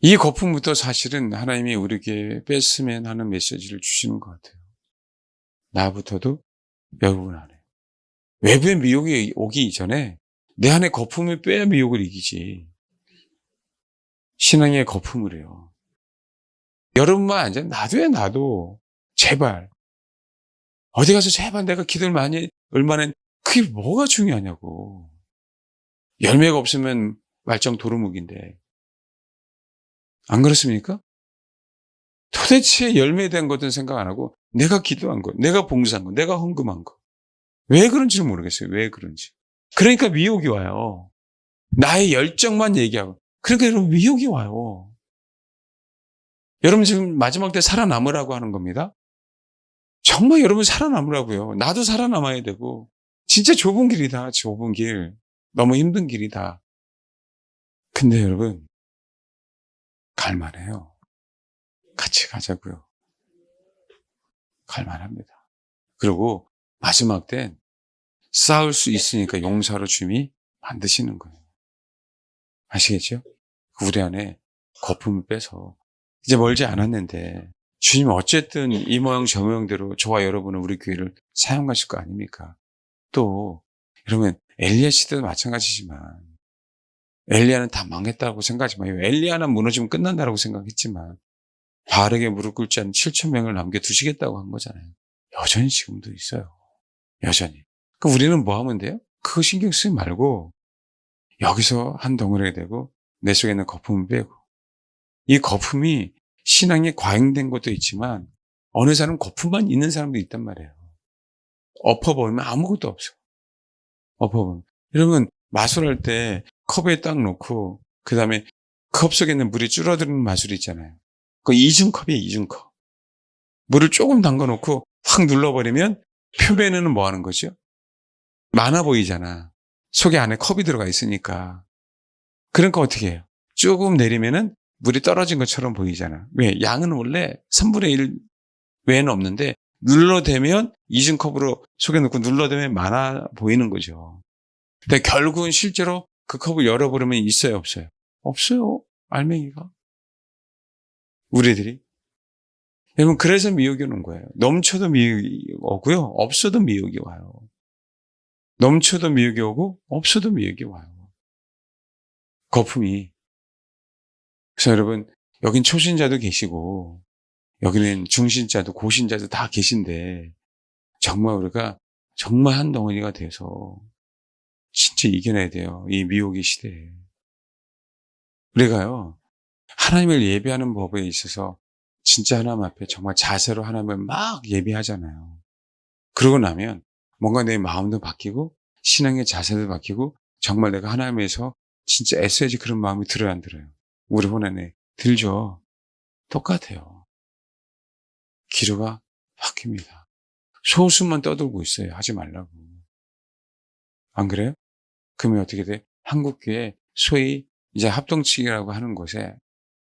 Speaker 1: 이 거품부터 사실은 하나님이 우리에게 뺐으면 하는 메시지를 주시는 것 같아요. 나부터도 여러분 안에. 외부의 미혹이 오기 이전에 내 안에 거품을 빼야 미혹을 이기지. 신앙의 거품을 해요. 여러분만 아니라 나도야, 나도. 제발. 어디 가서 제발 내가 기도를 많이, 얼마나, 그게 뭐가 중요하냐고. 열매가 없으면 말짱 도루묵인데. 안 그렇습니까? 도대체 열매에 대한 것은 생각 안 하고, 내가 기도한 거, 내가 봉사한 거, 내가 헌금한 거. 왜 그런지 모르겠어요. 왜 그런지. 그러니까 미혹이 와요. 나의 열정만 얘기하고. 그러니까 여러분 미혹이 와요. 여러분 지금 마지막 때 살아남으라고 하는 겁니다. 정말 여러분 살아남으라고요. 나도 살아남아야 되고. 진짜 좁은 길이다. 좁은 길. 너무 힘든 길이다. 근데 여러분 갈만해요. 같이 가자고요. 갈만합니다. 그리고 마지막 땐 싸울 수 있으니까 용서로 주님이 만드시는 거예요. 아시겠죠? 우리 안에 거품을 빼서 이제 멀지 않았는데 주님은 어쨌든 이 모양 저 모양대로 저와 여러분은 우리 교회를 사용하실 거 아닙니까? 또 여러분 엘리야 시대도 마찬가지지만 엘리야는 다 망했다고 생각하지 마요. 엘리야는 무너지면 끝난다고 생각했지만 바알에게 무릎 꿇지 않은 7천 명을 남겨두시겠다고 한 거잖아요. 여전히 지금도 있어요. 여전히. 그럼 우리는 뭐 하면 돼요? 그거 신경 쓰지 말고 여기서 한 덩어리가 되고 내 속에 있는 거품을 빼고 이 거품이 신앙에 과잉된 것도 있지만 어느 사람은 거품만 있는 사람도 있단 말이에요. 엎어버리면 아무것도 없어. 엎어버리면. 여러분 마술할 때 컵에 딱 놓고 그 다음에 컵 속에 있는 물이 줄어드는 마술이 있잖아요. 그 이중컵이에요. 이중컵. 물을 조금 담가놓고 확 눌러버리면 표면에는 뭐 하는 거죠? 많아 보이잖아. 속에 안에 컵이 들어가 있으니까. 그러니까 어떻게 해요? 조금 내리면은 물이 떨어진 것처럼 보이잖아. 왜? 양은 원래 3분의 1 외에는 없는데 눌러대면 이중컵으로 속에 넣고 눌러대면 많아 보이는 거죠. 근데 결국은 실제로 그 컵을 열어보려면 있어요, 없어요? 없어요. 알맹이가. 우리들이. 여러분 그래서 미혹이 오는 거예요. 넘쳐도 미혹이 오고요. 없어도 미혹이 와요. 넘쳐도 미혹이 오고 없어도 미혹이 와요. 거품이. 그래서 여러분 여긴 초신자도 계시고 여기는 중신자도 고신자도 다 계신데 정말 우리가 정말 한 덩어리가 돼서 진짜 이겨내야 돼요. 이 미혹의 시대에. 우리가요. 하나님을 예배하는 법에 있어서 진짜 하나님 앞에 정말 자세로 하나님을 막 예배하잖아요. 그러고 나면 뭔가 내 마음도 바뀌고 신앙의 자세도 바뀌고 정말 내가 하나님에서 진짜 애써야지 그런 마음이 들어요, 안 들어요? 우리 혼안에 들죠. 똑같아요. 기류가 바뀝니다. 소수만 떠들고 있어요. 하지 말라고. 안 그래요? 그러면 어떻게 돼? 한국교회 소위 이제 합동측이라고 하는 곳에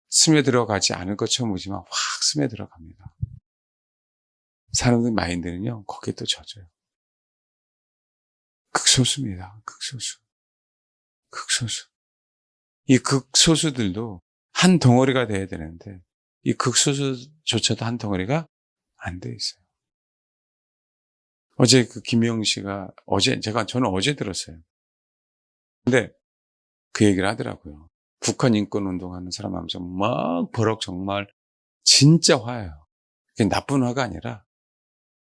Speaker 1: 스며들어가지 않을 것처럼 보지만 확 스며들어갑니다. 사람들 마인드는요, 거기에 또 젖어요. 극소수입니다. 극소수. 극소수. 이 극소수들도 한 덩어리가 돼야 되는데 이 극소수조차도 한 덩어리가 안 돼 있어요. 어제 그 김영 씨가 저는 어제 들었어요. 근데 그 얘기를 하더라고요. 북한 인권 운동하는 사람 하면서 막 버럭 정말 진짜 화예요. 그게 나쁜 화가 아니라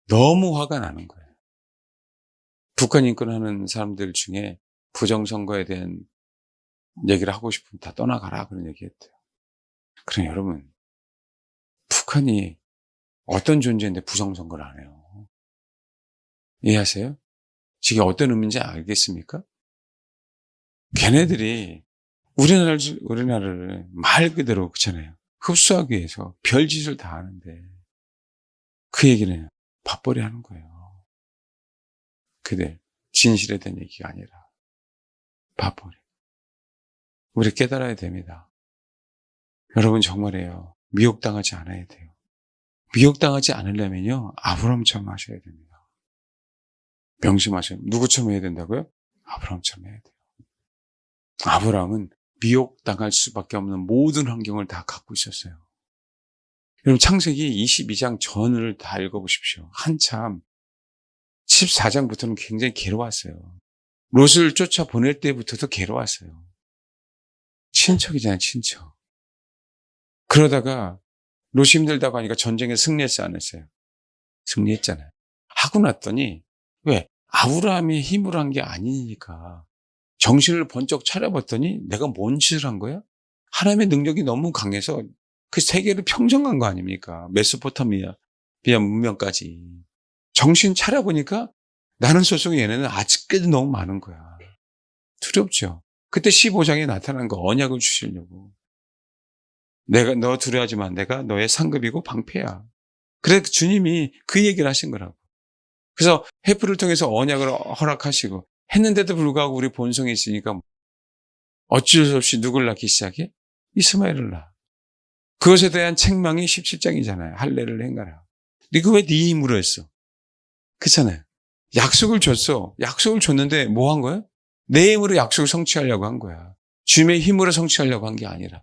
Speaker 1: 너무 화가 나는 거예요. 북한 인권하는 사람들 중에 부정선거에 대한 얘기를 하고 싶으면 다 떠나가라 그런 얘기했대요. 그럼 여러분 북한이 어떤 존재인데 부정선거를 안 해요? 이해하세요? 이게 어떤 의미인지 알겠습니까? 걔네들이 우리나라를 말 그대로 그렇잖아요. 흡수하기 위해서 별짓을 다 하는데 그 얘기는 밥벌이 하는 거예요. 그들 진실에 대한 얘기가 아니라 밥벌이. 우리 깨달아야 됩니다. 여러분 정말이에요. 미혹당하지 않아야 돼요. 미혹당하지 않으려면요. 아브라함처럼 하셔야 됩니다. 명심하셔요. 누구처럼 해야 된다고요? 아브라함처럼 해야 돼요. 아브라함은 미혹당할 수밖에 없는 모든 환경을 다 갖고 있었어요. 여러분 창세기 22장 전을 다 읽어보십시오. 한참 14장부터는 굉장히 괴로웠어요. 롯을 쫓아보낼 때부터도 괴로웠어요. 친척이잖아요, 친척. 그러다가 롯이 힘들다고 하니까 전쟁에 승리했지 않았어요? 승리했잖아요. 하고 났더니 왜? 아브라함이 힘으로 한 게 아니니까 정신을 번쩍 차려봤더니 내가 뭔 짓을 한 거야? 하나님의 능력이 너무 강해서 그 세계를 평정한 거 아닙니까? 메소포타미아 비아 문명까지. 정신 차려보니까 나는 소속 얘네는 아직까지 너무 많은 거야. 두렵죠. 그때 15장에 나타난 거 언약을 주시려고. 내가 너 두려워하지 마. 내가 너의 상급이고 방패야. 그래서 주님이 그 얘기를 하신 거라고. 그래서 헤프를 통해서 언약을 허락하시고 했는데도 불구하고 우리 본성이 있으니까 어쩔 수 없이 누굴 낳기 시작해? 이스마엘을 낳아. 그것에 대한 책망이 17장이잖아요. 할례를 행하라. 이거 왜 네 힘으로 했어? 그렇잖아요. 약속을 줬어. 약속을 줬는데 뭐 한 거야? 내 힘으로 약속을 성취하려고 한 거야. 주님의 힘으로 성취하려고 한 게 아니라.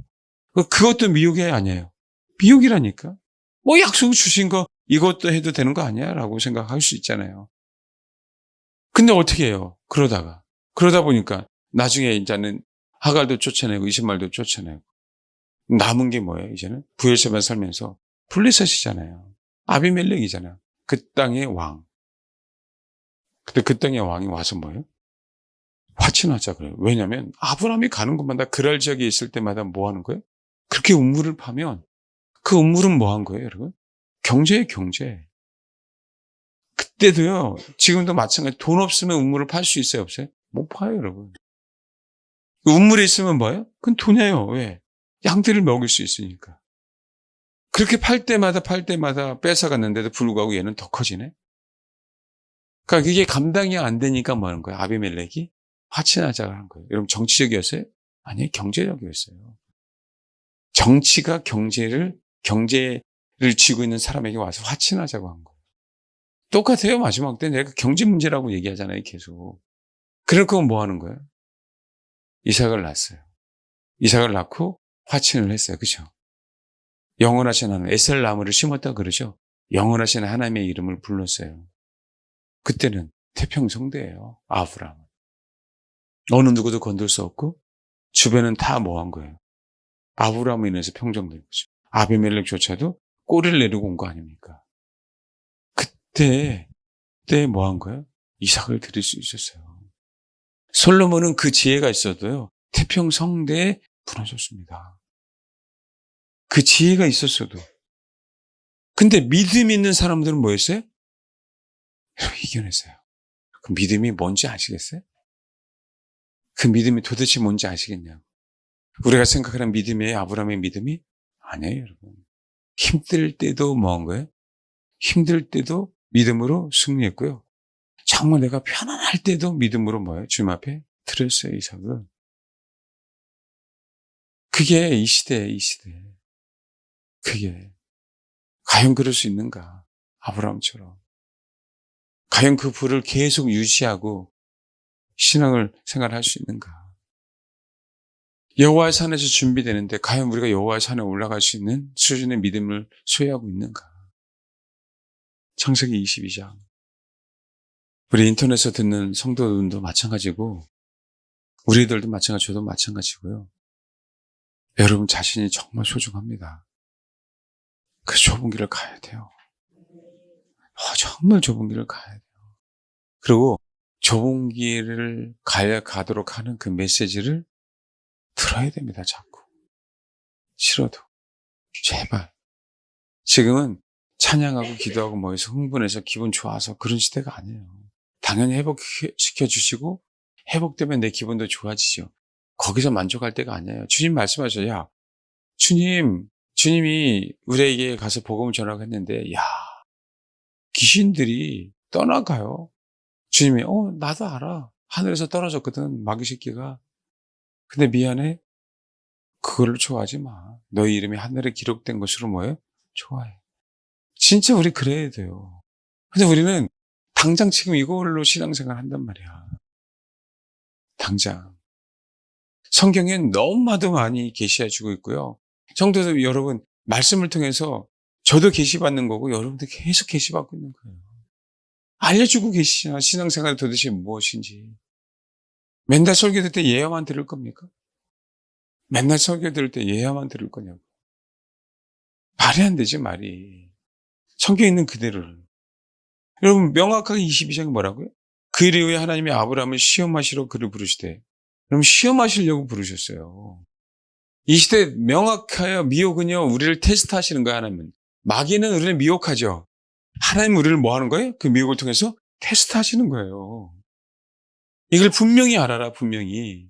Speaker 1: 그것도 미혹이 아니에요. 미혹이라니까. 뭐 약속을 주신 거 이것도 해도 되는 거 아니야? 라고 생각할 수 있잖아요. 근데 어떻게 해요? 그러다 보니까 나중에 이제는 하갈도 쫓아내고 이스마엘도 쫓아내고 남은 게 뭐예요? 이제는 부엘세바 살면서 블레셋이잖아요. 아비멜렉이잖아요. 그 땅의 왕. 근데 그 땅의 왕이 와서 뭐예요? 화친하자 그래요. 왜냐하면 아브라함이 가는 곳마다 그랄 지역에 있을 때마다 뭐 하는 거예요? 그렇게 우물을 파면 그 우물은 뭐 한 거예요, 여러분? 경제예요, 경제. 그때도요, 지금도 마찬가지. 돈 없으면 우물을 팔 수 있어요, 없어요? 못 파요, 여러분. 우물이 있으면 뭐예요? 그건 돈이에요. 왜? 양들을 먹일 수 있으니까. 그렇게 팔 때마다 뺏어갔는데도 불구하고 얘는 더 커지네? 그러니까 이게 감당이 안 되니까 뭐 하는 거예요? 아비멜렉이 화친하자고 한 거예요. 여러분 정치적이었어요? 아니에요. 경제적이었어요. 정치가 경제를 쥐고 있는 사람에게 와서 화친하자고 한 거예요. 똑같아요. 마지막 때 내가 경제 문제라고 얘기하잖아요. 계속. 그러고 뭐 하는 거예요? 이삭을 낳았어요. 이삭을 낳고 화친을 했어요. 그렇죠? 영원하신 하나님, 에셀 나무를 심었다 그러죠? 영원하신 하나님의 이름을 불렀어요. 그때는 태평성대예요. 아브라함. 어느 누구도 건들 수 없고 주변은 다 뭐 한 거예요? 아브라함으로 인해서 평정된 거죠. 아비멜렉조차도 꼬리를 내리고 온 거 아닙니까? 그때 뭐 한 거예요? 이삭을 드릴 수 있었어요. 솔로몬은 그 지혜가 있어도요. 태평성대에 무너졌습니다. 그 지혜가 있었어도. 근데 믿음 있는 사람들은 뭐였어요? 이겨냈어요. 그 믿음이 뭔지 아시겠어요? 그 믿음이 도대체 뭔지 아시겠냐고. 우리가 생각하는 믿음이에요? 아브라함의 믿음이? 아니에요, 여러분. 힘들 때도 뭐 한 거예요? 힘들 때도 믿음으로 승리했고요. 정말 내가 편안할 때도 믿음으로 뭐예요? 주님 앞에 드렸어요, 이삭을. 그게 이 시대예요, 이 시대. 그게. 과연 그럴 수 있는가? 아브라함처럼. 과연 그 불을 계속 유지하고 신앙을 생활할 수 있는가? 여호와의 산에서 준비되는데 과연 우리가 여호와의 산에 올라갈 수 있는 수준의 믿음을 소유하고 있는가? 창세기 22장. 우리 인터넷에서 듣는 성도들도 마찬가지고 우리들도 마찬가지, 저도 마찬가지고요. 여러분 자신이 정말 소중합니다. 그 좁은 길을 가야 돼요. 정말 좁은 길을 가야 돼요. 그리고 좁은 길을 가도록 하는 그 메시지를 들어야 됩니다. 자꾸. 싫어도. 제발. 지금은 찬양하고 기도하고 뭐해서 흥분해서 기분 좋아서 그런 시대가 아니에요. 당연히 회복시켜 주시고 회복되면 내 기분도 좋아지죠. 거기서 만족할 때가 아니에요. 주님 말씀하셔요. 야, 주님이 우리에게 가서 복음을 전하고 했는데, 야, 귀신들이 떠나가요. 주님이, 나도 알아. 하늘에서 떨어졌거든, 마귀 새끼가. 근데 미안해. 그걸로 좋아하지 마. 너희 이름이 하늘에 기록된 것으로 뭐예요? 좋아해. 진짜 우리 그래야 돼요. 근데 우리는 당장 지금 이걸로 신앙생활 한단 말이야. 당장. 성경엔 너무나도 많이 계시해주고 있고요. 성도들 여러분, 말씀을 통해서 저도 계시받는 거고 여러분도 계속 계시받고 있는 거예요. 알려주고 계시잖아. 신앙생활이 도대체 무엇인지. 맨날 설교 들을 때 예화만 들을 겁니까? 맨날 설교 들을 때 예화만 들을 거냐고. 말이 안 되지, 말이. 성경에 있는 그대로를. 여러분, 명확하게 22장에 뭐라고요? 그 일 이후에 하나님이 아브라함을 시험하시러 그를 부르시되. 그럼 시험하시려고 부르셨어요. 이 시대 명확하여 미혹은요, 우리를 테스트 하시는 거야, 하나님은. 마귀는 우리를 미혹하죠. 하나님 우리를 뭐 하는 거예요? 그 미혹을 통해서 테스트 하시는 거예요. 이걸 분명히 알아라, 분명히.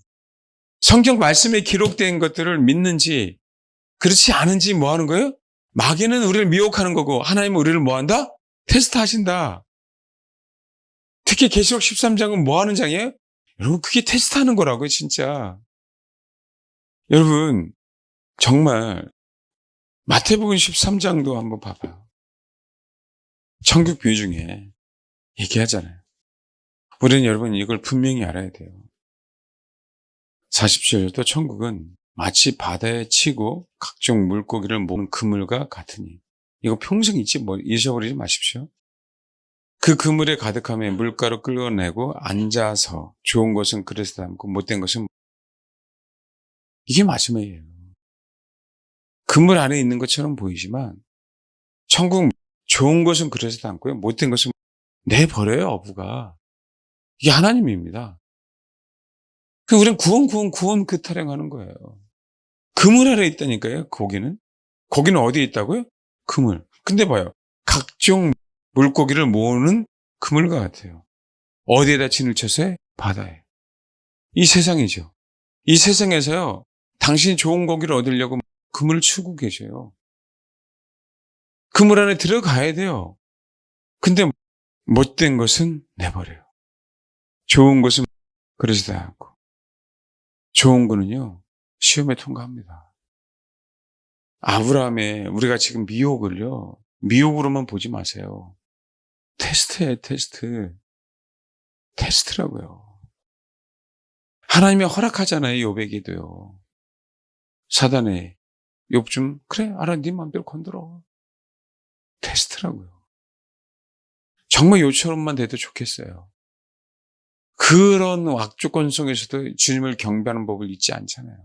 Speaker 1: 성경 말씀에 기록된 것들을 믿는지, 그렇지 않은지 뭐 하는 거예요? 마귀는 우리를 미혹하는 거고, 하나님은 우리를 뭐 한다? 테스트 하신다. 특히 계시록 13장은 뭐 하는 장이에요? 여러분, 그게 테스트 하는 거라고요, 진짜. 여러분, 정말, 마태복음 13장도 한번 봐봐요. 천국 비유 중에 얘기하잖아요. 우리는 여러분 이걸 분명히 알아야 돼요. 47절도 천국은 마치 바다에 치고 각종 물고기를 모은 그물과 같으니. 이거 평생 잊어버리지 마십시오. 그 그물에 가득함에 물가로 끌어내고 앉아서 좋은 것은 그릇에 담고 못된 것은 이게 마지막이에요. 그물 안에 있는 것처럼 보이지만 천국 좋은 것은 그릇에 담고요. 못된 것은 내버려요, 어부가. 이게 하나님입니다. 우리는 구원 그 타령하는 거예요. 그물 아래 있다니까요, 고기는. 고기는 어디에 있다고요? 그물. 근데 봐요. 각종 물고기를 모으는 그물과 같아요. 어디에다 진을 쳐서? 바다에. 이 세상이죠. 이 세상에서요, 당신이 좋은 고기를 얻으려고 그물을 추고 계셔요. 그물 안에 들어가야 돼요. 근데 못된 것은 내버려요. 좋은 것은 그러지도 않고. 좋은 거는요, 시험에 통과합니다. 아브라함의 우리가 지금 미혹을요, 미혹으로만 보지 마세요. 테스트예요, 테스트. 테스트라고요. 하나님이 허락하잖아요, 욥에게도요. 사단에 욥 좀 그래, 알아, 네 마음대로 건드려. 테스트라고요. 정말 욥처럼만 돼도 좋겠어요. 그런 악조건 속에서도 주님을 경배하는 법을 잊지 않잖아요.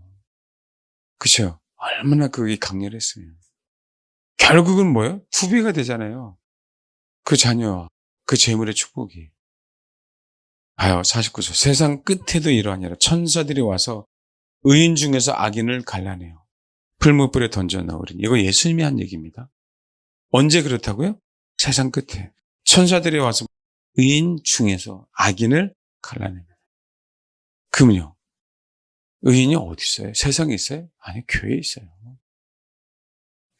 Speaker 1: 그렇죠? 얼마나 그게 강렬했으면. 결국은 뭐예요? 후비가 되잖아요. 그 자녀와 그 재물의 축복이. 봐요, 49절. 세상 끝에도 이러하니라. 천사들이 와서 의인 중에서 악인을 갈라내요. 풀무불에 던져 넣으리니. 이거 예수님이 한 얘기입니다. 언제 그렇다고요? 세상 끝에. 천사들이 와서 의인 중에서 악인을 갈라내요. 그러면요, 의인이 어디 있어요? 세상에 있어요? 아니, 교회에 있어요.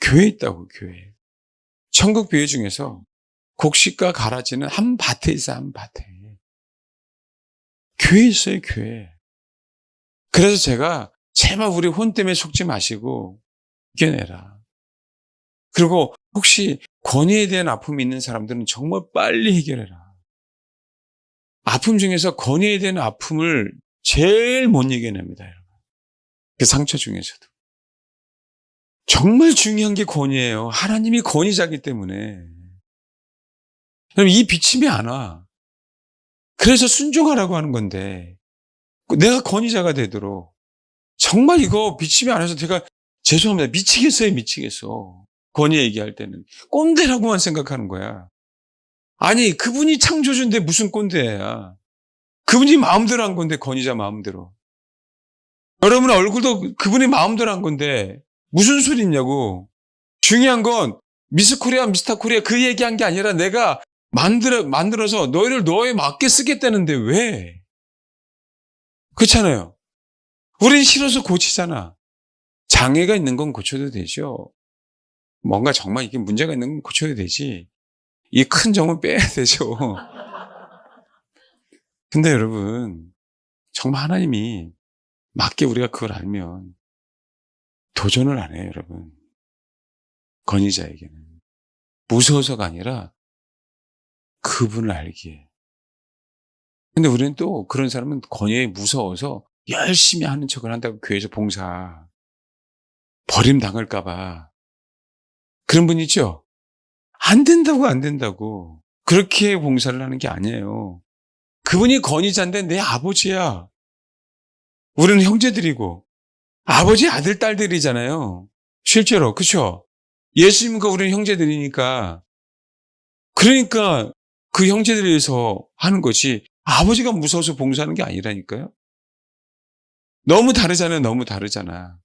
Speaker 1: 교회에 있다고, 교회에. 천국 비유 중에서 곡식과 가라지는 한 밭에 있어요, 한 밭에. 교회에 있어요, 교회에. 그래서 제가 제발 우리 혼 때문에 속지 마시고 이겨내라. 그리고 혹시 권위에 대한 아픔이 있는 사람들은 정말 빨리 해결해라. 아픔 중에서 권위에 대한 아픔을 제일 못 이겨냅니다, 여러분. 그 상처 중에서도. 정말 중요한 게 권위예요. 하나님이 권위자기 때문에. 그럼 이 비침이 안 와. 그래서 순종하라고 하는 건데, 내가 권위자가 되도록. 정말 이거 비침이 안 와서 제가 죄송합니다. 미치겠어요, 미치겠어. 권위 얘기할 때는. 꼰대라고만 생각하는 거야. 아니, 그분이 창조주인데 무슨 꼰대야. 그분이 마음대로 한 건데, 권위자 마음대로. 여러분 얼굴도 그분이 마음대로 한 건데, 무슨 소리냐고. 중요한 건 미스 코리아, 미스터 코리아 그 얘기한 게 아니라 내가 만들어서 너희를 너에 맞게 쓰겠다는데 왜? 그렇잖아요. 우린 싫어서 고치잖아. 장애가 있는 건 고쳐도 되죠. 뭔가 정말 이게 문제가 있는 건 고쳐야 되지. 이 큰 점은 빼야 되죠. 근데 여러분, 정말 하나님이 맞게 우리가 그걸 알면 도전을 안 해요, 여러분. 권위자에게는. 무서워서가 아니라 그분을 알기에. 근데 우리는 또 그런 사람은 권위에 무서워서 열심히 하는 척을 한다고 교회에서 봉사. 버림당할까봐. 그런 분 있죠? 안 된다고, 안 된다고. 그렇게 봉사를 하는 게 아니에요. 그분이 권위자인데 내 아버지야. 우리는 형제들이고. 아버지 아들, 딸들이잖아요. 실제로, 그쵸? 예수님과 우리는 형제들이니까, 그러니까 그 형제들을 위해서 하는 것이 아버지가 무서워서 봉사하는 게 아니라니까요. 너무 다르잖아요. 너무 다르잖아.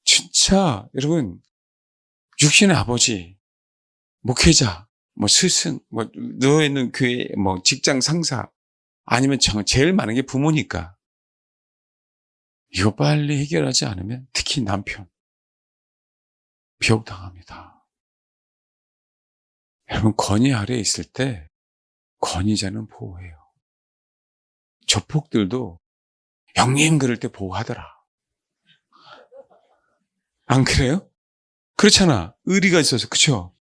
Speaker 1: 진짜 여러분, 육신의 아버지, 목회자, 뭐 스승, 뭐 누워 있는 교회, 뭐 직장 상사, 아니면 제일 많은 게 부모니까 이거 빨리 해결하지 않으면 특히 남편 비옥당합니다. 여러분, 권위 아래에 있을 때 권위자는 보호해요. 조폭들도 형님 그럴 때 보호하더라. 안 그래요? 그렇잖아. 의리가 있어서. 그쵸?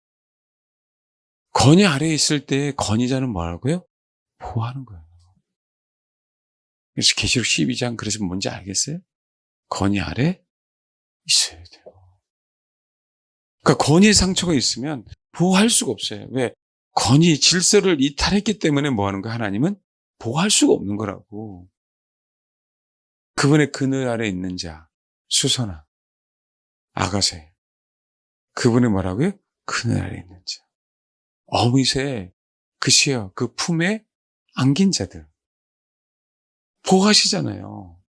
Speaker 1: 권위 아래에 있을 때 권위자는 뭐라고요? 보호하는 거예요. 그래서 계시록 12장 그래서 뭔지 알겠어요? 권위 아래 있어야 돼요. 그러니까 권위의 상처가 있으면 보호할 수가 없어요. 왜? 권위, 질서를 이탈했기 때문에 뭐 하는 거야? 하나님은 보호할 수가 없는 거라고. 그분의 그늘 아래 있는 자, 수선아, 아가세. 그분의 뭐라고요? 그늘 아래 있는 자. 어미새, 그시여, 그 품에 안긴 자들. 보호하시잖아요.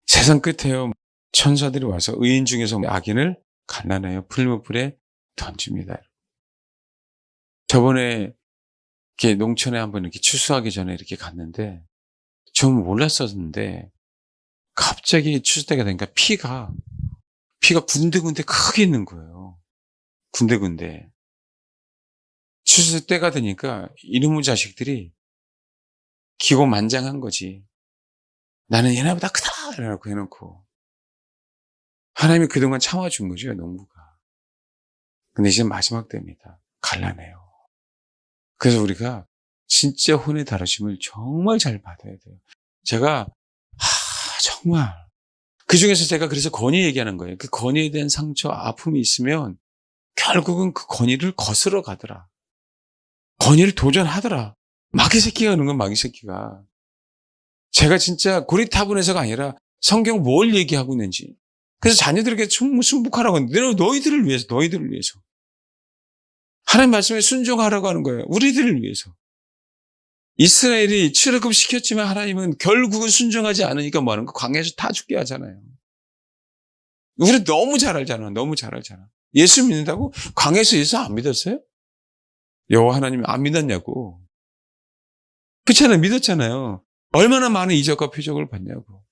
Speaker 1: 세상 끝에요. 천사들이 와서 의인 중에서 악인을 갈라내어 풀무불에 던집니다. 저번에 이렇게 농촌에 한번 이렇게 추수하기 전에 이렇게 갔는데 좀 몰랐었는데 갑자기 추수 때가 되니까 피가 군데군데 크게 있는 거예요. 군데군데. 추수 때가 되니까 이놈의 자식들이 기고만장한 거지. 나는 얘네보다 크다! 이래놓고 해놓고. 하나님이 그동안 참아준 거죠, 농부가. 근데 이제 마지막 때입니다. 갈라내요. 그래서 우리가 진짜 혼의 다루심을 정말 잘 받아야 돼요. 제가 정말 그 중에서 제가 그래서 권위 얘기하는 거예요. 그 권위에 대한 상처, 아픔이 있으면 결국은 그 권위를 거스러 가더라. 권위를 도전하더라. 마귀 새끼가 그런 건 마귀 새끼가. 제가 진짜 고리타분해서가 아니라 성경 뭘 얘기하고 있는지. 그래서 자녀들에게 순복하라고 하는데 너희들을 위해서. 하나님 말씀에 순종하라고 하는 거예요. 우리들을 위해서. 이스라엘이 출애굽 시켰지만 하나님은 결국은 순종하지 않으니까 뭐 하는 거? 광야에서 다 죽게 하잖아요. 우리 너무 잘 알잖아. 너무 잘 알잖아. 예수 믿는다고? 광야에서 예수 안 믿었어요? 여호와 하나님 안 믿었냐고. 그렇잖아요. 믿었잖아요. 얼마나 많은 이적과 표적을 받냐고.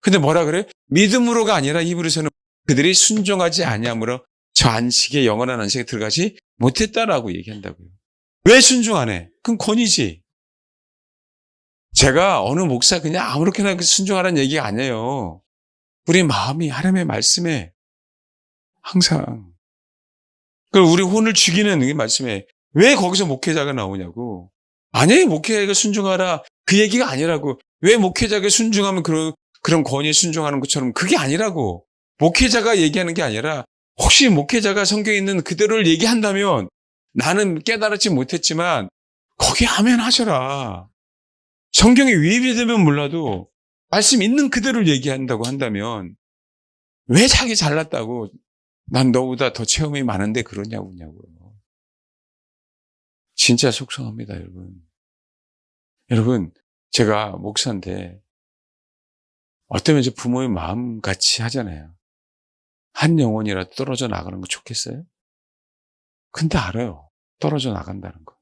Speaker 1: 근데 뭐라 그래? 믿음으로가 아니라 히브리서는 그들이 순종하지 아니함으로 저 안식에 영원한 안식에 들어가지 못했다라고 얘기한다고요. 왜 순종 안 해? 그건 권위지. 제가 어느 목사 그냥 아무렇게나 순종하라는 얘기가 아니에요. 우리 마음이 하나님의 말씀에 항상 우리 혼을 죽이는 이 말씀에 왜 거기서 목회자가 나오냐고. 만약에 목회자가 순종하라 그 얘기가 아니라고. 왜 목회자가 순종하면 그런 권위에 순종하는 것처럼 그게 아니라고. 목회자가 얘기하는 게 아니라 혹시 목회자가 성경에 있는 그대로를 얘기한다면 나는 깨달았지 못했지만 거기 아멘 하셔라. 성경에 위입이 되면 몰라도 말씀 있는 그대로를 얘기한다고 한다면 왜 자기 잘났다고 난 너보다 더 체험이 많은데 그러냐고요. 진짜 속상합니다, 여러분. 여러분, 제가 목사인데 어쩌면 이제 부모의 마음 같이 하잖아요. 한 영혼이라도 떨어져 나가는 거 좋겠어요? 근데 알아요. 떨어져 나간다는 거.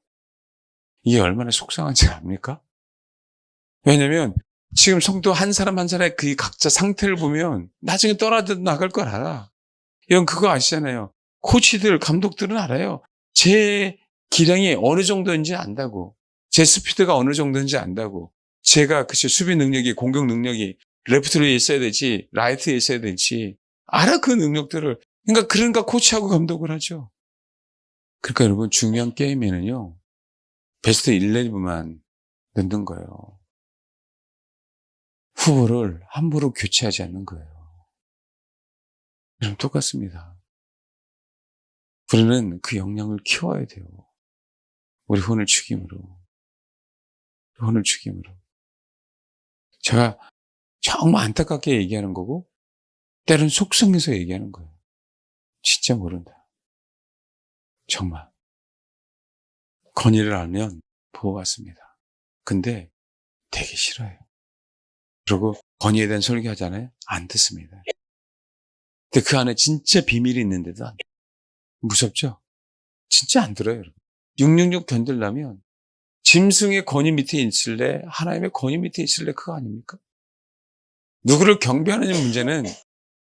Speaker 1: 이게 얼마나 속상한지 압니까? 왜냐면 지금 성도 한 사람 한 사람의 그 각자 상태를 보면 나중에 떨어져 나갈 걸 알아. 이건 그거 아시잖아요. 코치들, 감독들은 알아요. 제 기량이 어느 정도인지 안다고. 제 스피드가 어느 정도인지 안다고. 제가 수비 능력이, 공격 능력이 레프트로에 있어야 되지, 라이트에 있어야 되지. 알아, 그 능력들을. 그러니까 코치하고 감독을 하죠. 그러니까 여러분, 중요한 게임에는요, 베스트 11만 넣는 거예요. 후보를 함부로 교체하지 않는 거예요. 그럼 똑같습니다. 우리는 그 역량을 키워야 돼요. 우리 혼을 죽임으로. 제가 정말 안타깝게 얘기하는 거고, 때로는 속성에서 얘기하는 거예요. 진짜 모른다. 정말. 권위를 알면 보호받습니다. 근데 되게 싫어요. 그리고 권위에 대한 설교하잖아요. 안 듣습니다. 근데 그 안에 진짜 비밀이 있는데도 안 돼요. 무섭죠? 진짜 안 들어요, 여러분. 666 견디려면 짐승의 권위 밑에 있을래? 하나님의 권위 밑에 있을래? 그거 아닙니까? 누구를 경배하는 문제는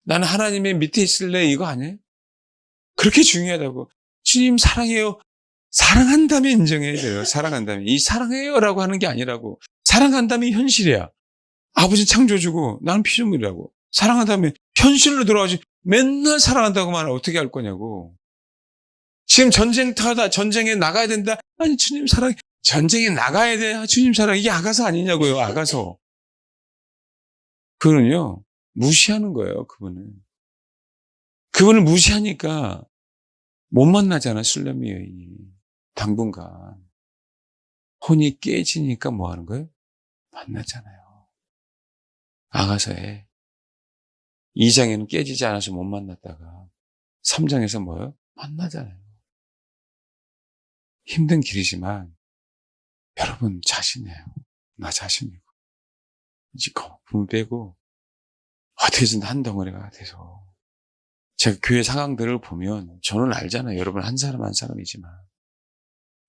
Speaker 1: 나는 하나님의 밑에 있을래? 이거 아니에요? 그렇게 중요하다고. 주님 사랑해요. 사랑한다면 인정해야 돼요. 사랑한다면. 이 사랑해요라고 하는 게 아니라고. 사랑한다면 현실이야. 아버지 창조주고 나는 피조물이라고. 사랑한다면 현실로 돌아가지. 맨날 사랑한다고 말하면 어떻게 할 거냐고. 지금 전쟁터다. 전쟁에 나가야 된다. 아니 주님 사랑해. 전쟁에 나가야 돼. 아, 주님 사랑. 이게 아가서 아니냐고요. 아가서. 그거는요. 무시하는 거예요. 그분은. 그분을 무시하니까 못 만나잖아. 술래미 여인이. 당분간. 혼이 깨지니까 뭐 하는 거예요? 만나잖아요. 아가서에 2장에는 깨지지 않아서 못 만났다가 3장에서 뭐예요? 만나잖아요. 힘든 길이지만 여러분 자신이에요. 나 자신이고. 이제 거품 빼고 어떻게든 한 덩어리가 돼서 제가 교회 상황들을 보면 저는 알잖아요. 여러분 한 사람 한 사람이지만.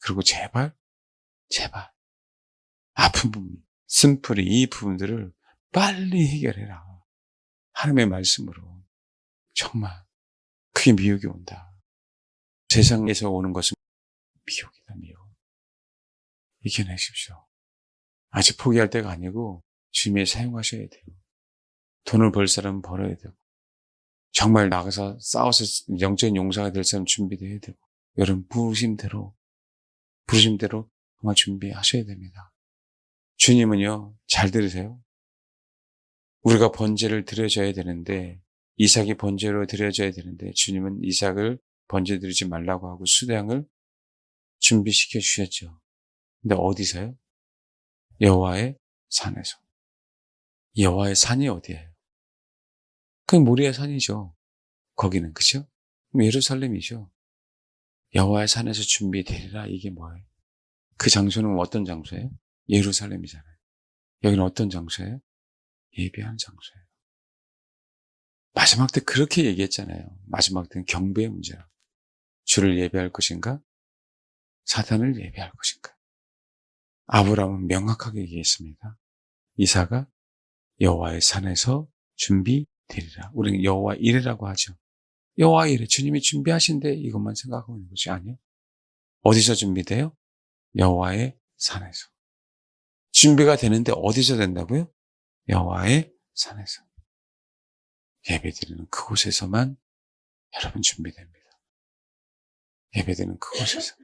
Speaker 1: 그리고 제발 아픈 부분, 쓴풀이 이 부분들을 빨리 해결해라. 하나님의 말씀으로. 정말 그게 미혹이 온다. 세상에서 오는 것은 미혹이다, 미혹. 이겨내십시오. 아직 포기할 때가 아니고 주님이 사용하셔야 돼요. 돈을 벌 사람은 벌어야 되고 정말 나가서 싸워서 영적인 용사가 될 사람 준비도 해야 되고 여러분 부르심대로 정말 준비하셔야 됩니다. 주님은요, 잘 들으세요. 우리가 번제를 드려줘야 되는데 이삭이 번제로 드려줘야 되는데 주님은 이삭을 번제 드리지 말라고 하고 수량을 준비시켜 주셨죠. 근데 어디서요? 여호와의 산에서. 여호와의 산이 어디예요? 그 모리아 산이죠. 거기는 그죠? 그럼 예루살렘이죠. 여호와의 산에서 준비되리라. 이게 뭐예요? 그 장소는 어떤 장소예요? 예루살렘이잖아요. 여기는 어떤 장소예요? 예배하는 장소예요. 마지막 때 그렇게 얘기했잖아요. 마지막 때는 경배의 문제라고. 주를 예배할 것인가? 사탄을 예배할 것인가? 아브라함은 명확하게 얘기했습니다. 이사가 여호와의 산에서 준비되리라. 우리는 여호와 이레라고 하죠. 여호와 이레. 주님이 준비하신데 이것만 생각하고 있는 것이 아니에요. 어디서 준비돼요? 여호와의 산에서. 준비가 되는데 어디서 된다고요? 여호와의 산에서. 예배드리는 그곳에서만 여러분 준비됩니다. 예배드리는 그곳에서.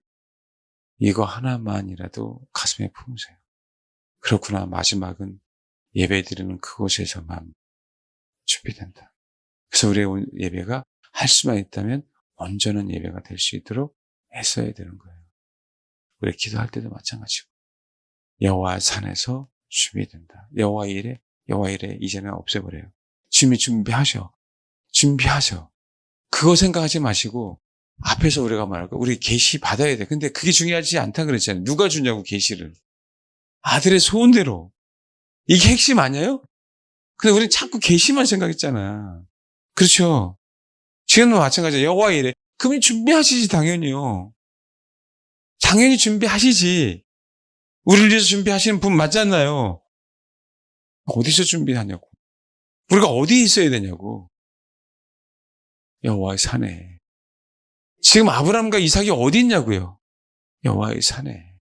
Speaker 1: 이거 하나만이라도 가슴에 품으세요. 그렇구나. 마지막은 예배드리는 그곳에서만 준비된다. 그래서 우리의 예배가 할 수만 있다면 온전한 예배가 될 수 있도록 애써야 되는 거예요. 우리 기도할 때도 마찬가지고. 여호와 산에서 준비된다. 여호와 이레 이제는 없애버려요. 준비하셔. 그거 생각하지 마시고 앞에서 우리가 말할 거 우리 계시 받아야 돼. 근데 그게 중요하지 않다 그랬잖아요. 누가 주냐고 계시를. 아들의 소원대로. 이게 핵심 아니에요? 근데 우리는 자꾸 계시만 생각했잖아. 그렇죠? 지금도 마찬가지예요. 여호와 이레. 그러면 준비하시지 당연히요. 당연히 준비하시지. 우리를 위해서 준비하시는 분 맞잖아요. 어디서 준비하냐고. 우리가 어디에 있어야 되냐고. 여호와의 산에. 지금 아브라함과 이삭이 어디 있냐고요. 여호와의 산에.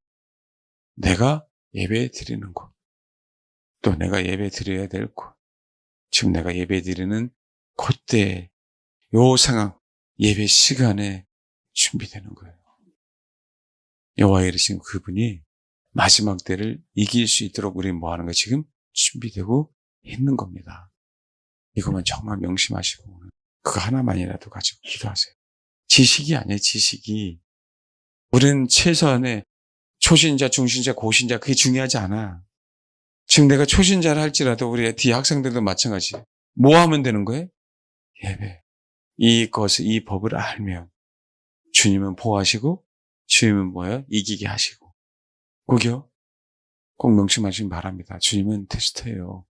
Speaker 1: 내가 예배 드리는 곳. 또 내가 예배 드려야 될 곳. 지금 내가 예배 드리는 그때 요 상황 예배 시간에 준비되는 거예요. 여호와의 이르신 그분이 마지막 때를 이길 수 있도록 우리 뭐 하는 거예요? 지금 준비되고 있는 겁니다. 이것만 정말 명심하시고 그거 하나만이라도 가지고 기도하세요. 지식이 아니에요. 지식이. 우리는 최소한의 초신자, 중신자, 고신자 그게 중요하지 않아. 지금 내가 초신자를 할지라도 우리 뒤에 학생들도 마찬가지예요. 뭐 하면 되는 거예요? 예배. 이 법을 알면 주님은 보호하시고 주님은 이기게 하시고. 꼭요. 꼭 명심하시기 바랍니다. 주님은 테스트예요.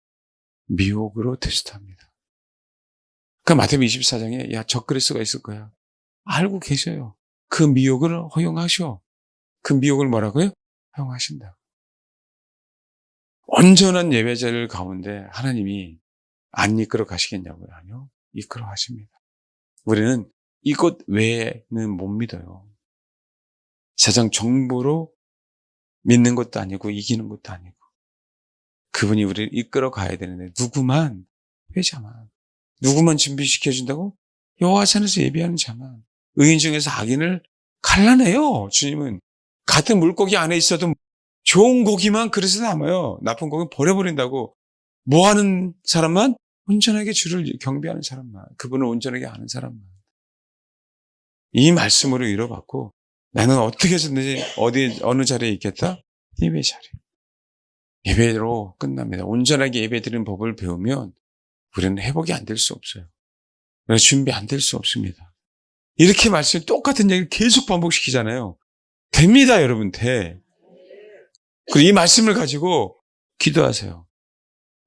Speaker 1: 미혹으로 테스트합니다. 그 마태복음 24장에 야, 적그리스도가 있을 거야. 알고 계셔요. 그 미혹을 허용하셔. 그 미혹을 뭐라고요? 허용하신다. 온전한 예배자를 가운데 하나님이 안 이끌어 가시겠냐고요? 아니요. 이끌어 가십니다. 우리는 이것 외에는 못 믿어요. 세상 정보로 믿는 것도 아니고 이기는 것도 아니고 그분이 우리를 이끌어 가야 되는데 회자만 누구만 준비시켜준다고? 여호와산에서 예배하는 자만 의인 중에서 악인을 갈라내요. 주님은 같은 물고기 안에 있어도 좋은 고기만 그릇에 남아요. 나쁜 고기는 버려버린다고. 뭐 하는 사람만? 온전하게 주를 경배하는 사람만, 그분을 온전하게 아는 사람만. 이 말씀으로 이뤄받고 나는 어떻게 해서든지 어느 자리에 있겠다? 예배 자리. 예배로 끝납니다. 온전하게 예배 드리는 법을 배우면 우리는 회복이 안 될 수 없어요. 그래서 준비 안 될 수 없습니다. 이렇게 똑같은 얘기를 계속 반복시키잖아요. 됩니다, 여러분, 돼. 그리고 이 말씀을 가지고 기도하세요.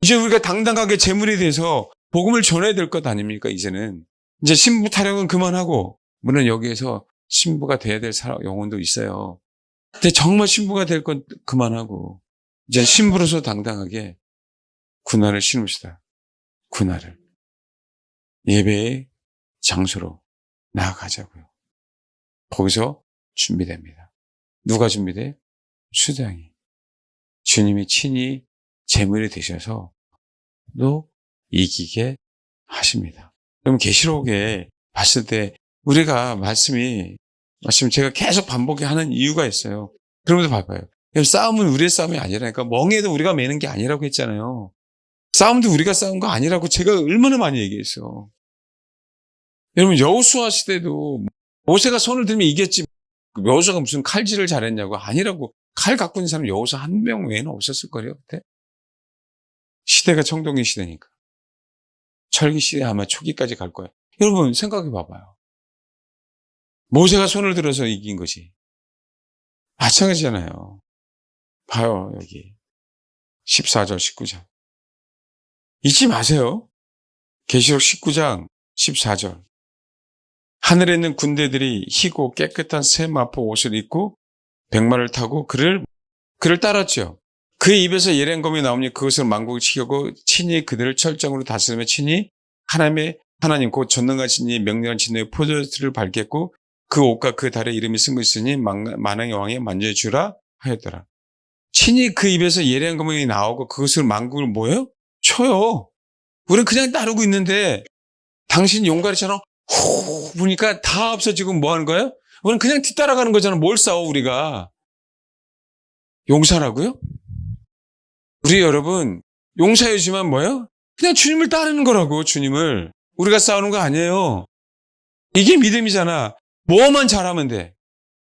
Speaker 1: 이제 우리가 당당하게 재물에 대해서 복음을 전해야 될 것 아닙니까, 이제는. 이제 신부 타령은 그만하고, 물론 여기에서 신부가 돼야 될 영혼도 있어요. 근데 정말 신부가 될 건 그만하고, 이제 신부로서 당당하게 군화를 신읍시다. 군화를. 예배의 장소로 나아가자고요. 거기서 준비됩니다. 누가 준비돼? 수장이. 주님이 친히 제물이 되셔서 또 이기게 하십니다. 그럼 계시록에 봤을 때 우리가 말씀 제가 계속 반복하는 이유가 있어요. 그러면서 봐봐요. 싸움은 우리의 싸움이 아니라니까. 멍에도 우리가 매는 게 아니라고 했잖아요. 싸움도 우리가 싸운 거 아니라고 제가 얼마나 많이 얘기했어. 여러분, 여호수아 시대도 모세가 손을 들면 이겼지. 여호수아가 무슨 칼질을 잘했냐고. 아니라고. 칼 갖고 있는 사람 여호수아 한 명 외에는 없었을 거예요, 그때. 시대가 청동기 시대니까. 철기 시대 아마 초기까지 갈 거예요. 여러분, 생각해 봐봐요. 모세가 손을 들어서 이긴 거지. 마찬가지잖아요. 봐요, 여기. 14절, 19절. 잊지 마세요. 계시록 19장 14절. 하늘에 있는 군대들이 희고 깨끗한 새 마포 옷을 입고 백마를 타고 그를 따랐죠. 그의 입에서 예련검이 나오니 그것을 만국을 치고 친히 그들을 철장으로 다스리며 친히 하나님 곧 전능하신 이 명령한 진노의 포도주를 밟겠고 그 옷과 그 달의 이름이 쓴 있으니 만왕의 왕에 만져주라 하였더라. 친히 그 입에서 예련검이 나오고 그것을 만국을 뭐예요? 쳐요. 우리는 그냥 따르고 있는데 당신 용가리처럼 호 보니까 다 없어지고 뭐 하는 거예요? 우리는 그냥 뒤따라가는 거잖아. 뭘 싸워 우리가. 용사라고요? 우리 여러분 용사이지만 뭐예요? 그냥 주님을 따르는 거라고. 주님을. 우리가 싸우는 거 아니에요. 이게 믿음이잖아. 뭐만 잘하면 돼.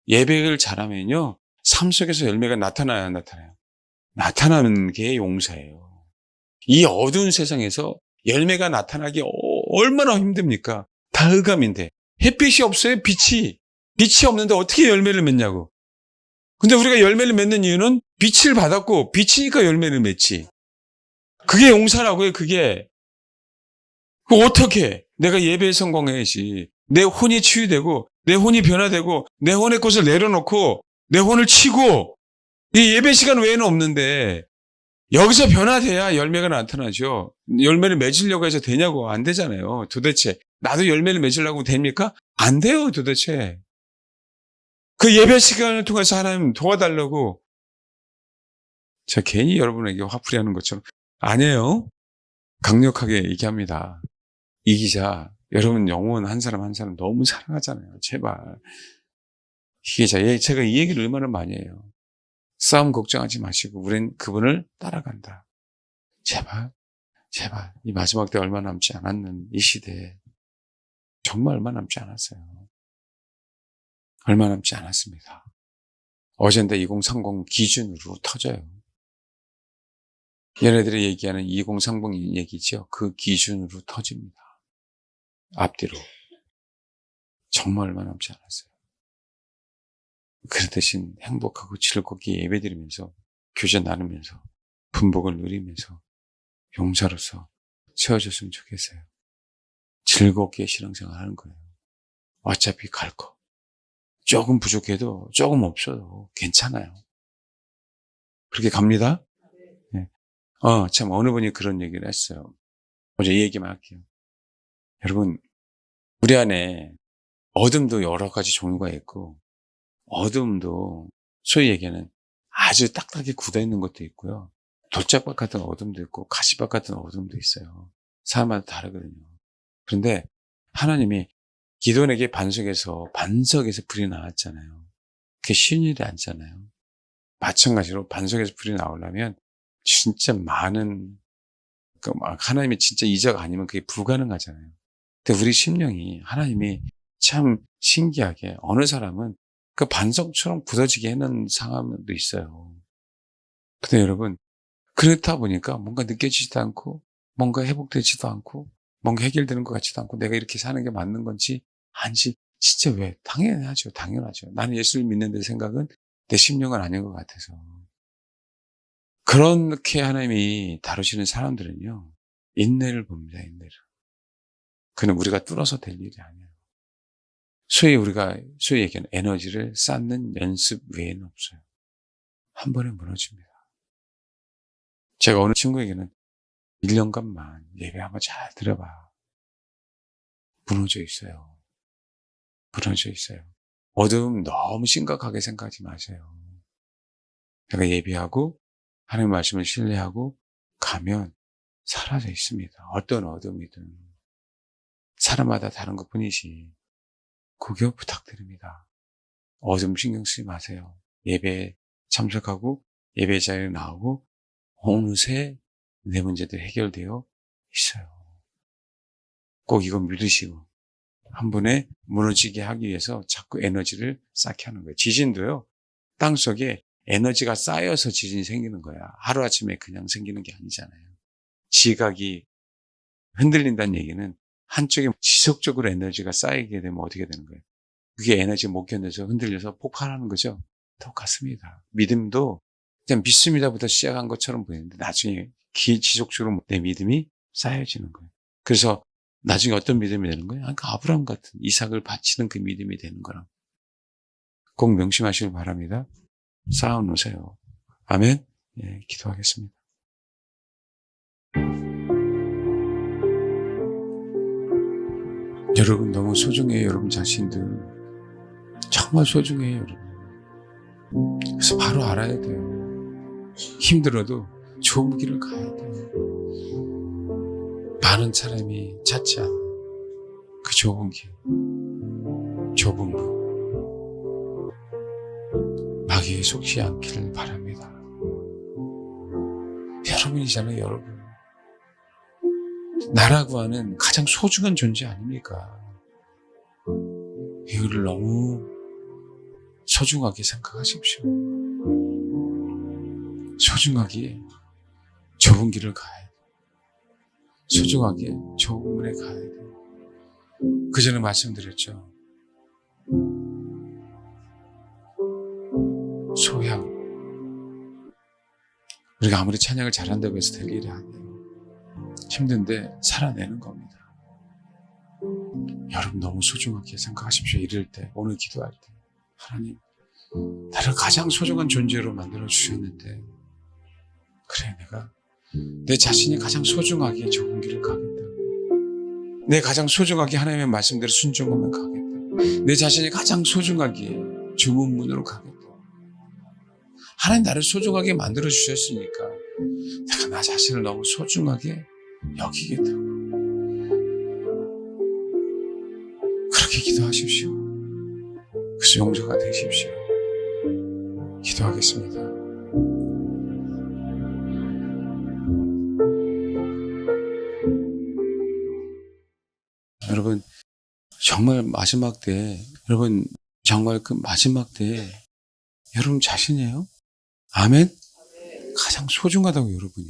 Speaker 1: 예배를 잘하면요. 삶 속에서 열매가 나타나야 안 나타나요? 나타나는 게 용사예요. 이 어두운 세상에서 열매가 나타나기 얼마나 힘듭니까? 다 흑암인데. 햇빛이 없어요, 빛이. 빛이 없는데 어떻게 열매를 맺냐고. 근데 우리가 열매를 맺는 이유는 빛을 받았고 빛이니까 열매를 맺지. 그게 용사라고요, 그게. 어떻게 내가 예배에 성공해야지. 내 혼이 치유되고 내 혼이 변화되고 내 혼의 것을 내려놓고 내 혼을 치고 이 예배 시간 외에는 없는데 여기서 변화돼야 열매가 나타나죠. 열매를 맺으려고 해서 되냐고. 안 되잖아요. 도대체 나도 열매를 맺으려고 됩니까? 안 돼요, 도대체. 그 예배 시간을 통해서 하나님 도와달라고 제가 괜히 여러분에게 화풀이하는 것처럼 아니에요. 강력하게 얘기합니다. 이기자. 여러분 영혼 한 사람 한 사람 너무 사랑하잖아요. 제발. 이기자. 제가 이 얘기를 얼마나 많이 해요. 싸움 걱정하지 마시고 우린 그분을 따라간다. 제발. 제발. 이 마지막 때 얼마 남지 않았는 이 시대에 정말 얼마 남지 않았어요. 얼마 남지 않았습니다. 어젠데 2030 기준으로 터져요. 얘네들이 얘기하는 2030 얘기죠. 그 기준으로 터집니다. 앞뒤로. 정말 얼마 남지 않았어요. 그 대신 행복하고 즐겁게 예배드리면서 교제 나누면서 분복을 누리면서 용사로서 세워졌으면 좋겠어요. 즐겁게 신앙생활 하는 거예요. 어차피 갈 거. 조금 부족해도 조금 없어도 괜찮아요. 그렇게 갑니다. 네. 참 어느 분이 그런 얘기를 했어요. 어제 이 얘기만 할게요. 여러분, 우리 안에 어둠도 여러 가지 종류가 있고, 어둠도 소위 얘기하는 아주 딱딱하게 굳어있는 것도 있고요. 돌짝밭 같은 어둠도 있고 가시밭 같은 어둠도 있어요. 사람마다 다르거든요. 그런데 하나님이 기도원에게 반석에서 불이 나왔잖아요. 그게 쉬운 일이 아니잖아요. 마찬가지로 반석에서 불이 나오려면 진짜 많은, 하나님이 진짜 이적 아니면 그게 불가능하잖아요. 근데 우리 심령이 하나님이 참 신기하게 어느 사람은 그 반석처럼 굳어지게 해놓은 상황도 있어요. 근데 여러분, 그렇다 보니까 뭔가 느껴지지도 않고, 뭔가 회복되지도 않고, 뭔가 해결되는 것 같지도 않고, 내가 이렇게 사는 게 맞는 건지, 아닌지, 진짜 왜? 당연하죠. 당연하죠. 나는 예수를 믿는데 생각은 내 심령은 아닌 것 같아서. 그렇게 하나님이 다루시는 사람들은요, 인내를 봅니다, 인내를. 그는 우리가 뚫어서 될 일이 아니에요. 소위 얘기하는 에너지를 쌓는 연습 외에는 없어요. 한 번에 무너집니다. 제가 어느 친구에게는 1년간만 예배 한번 잘 들어봐. 무너져 있어요. 무너져 있어요. 어둠 너무 심각하게 생각하지 마세요. 내가 예배하고 하나님의 말씀을 신뢰하고 가면 사라져 있습니다. 어떤 어둠이든. 사람마다 다른 것 뿐이지. 그거 부탁드립니다. 어둠 신경 쓰지 마세요. 예배에 참석하고 예배 자리에 나오고 어느새 내 문제도 해결되어 있어요. 꼭 이거 믿으시고 한 번에 무너지게 하기 위해서 자꾸 에너지를 쌓게 하는 거예요. 지진도요, 땅속에 에너지가 쌓여서 지진이 생기는 거야. 하루아침에 그냥 생기는 게 아니잖아요. 지각이 흔들린다는 얘기는 한쪽에 지속적으로 에너지가 쌓이게 되면 어떻게 되는 거예요? 그게 에너지 못 견뎌서 흔들려서 폭발하는 거죠. 똑같습니다. 믿음도 그냥 믿습니다부터 시작한 것처럼 보이는데 나중에 지속적으로 내 믿음이 쌓여지는 거예요. 그래서 나중에 어떤 믿음이 되는 거예요? 그러니까 아브라함 같은 이삭을 바치는 그 믿음이 되는 거라. 꼭 명심하시길 바랍니다. 쌓아놓으세요. 아멘. 예, 기도하겠습니다. 여러분 너무 소중해요. 여러분 자신들 정말 소중해요. 여러분. 그래서 바로 알아야 돼요. 힘들어도 좋은 길을 가야 돼요. 많은 사람이 찾지 않는 그 좁은 길, 좁은 문, 마귀에 속지 않기를 바랍니다. 여러분이잖아요, 여러분. 나라고 하는 가장 소중한 존재 아닙니까? 이거를 너무 소중하게 생각하십시오. 소중하게 좁은 길을 가야 돼요. 소중하게 좁은 문에 가야 돼요. 그 전에 말씀드렸죠. 소양. 우리가 아무리 찬양을 잘한다고 해서 될 일이 아니에요. 힘든데 살아내는 겁니다. 여러분 너무 소중하게 생각하십시오. 이럴 때, 오늘 기도할 때. 하나님, 나를 가장 소중한 존재로 만들어주셨는데 그래, 내가 내 자신이 가장 소중하게 좁은 길을 가겠다. 내 가장 소중하게 하나님의 말씀대로 순종하면 가겠다. 내 자신이 가장 소중하게 좁은 문으로 가겠다. 하나님 나를 소중하게 만들어주셨으니까 내가 나 자신을 너무 소중하게 여기겠다. 그렇게 기도하십시오. 그래서 용서가 되십시오. 기도하겠습니다. 여러분, 정말 마지막 때, 여러분, 정말 그 마지막 때, 여러분 자신이에요? 아멘? 가장 소중하다고, 여러분이.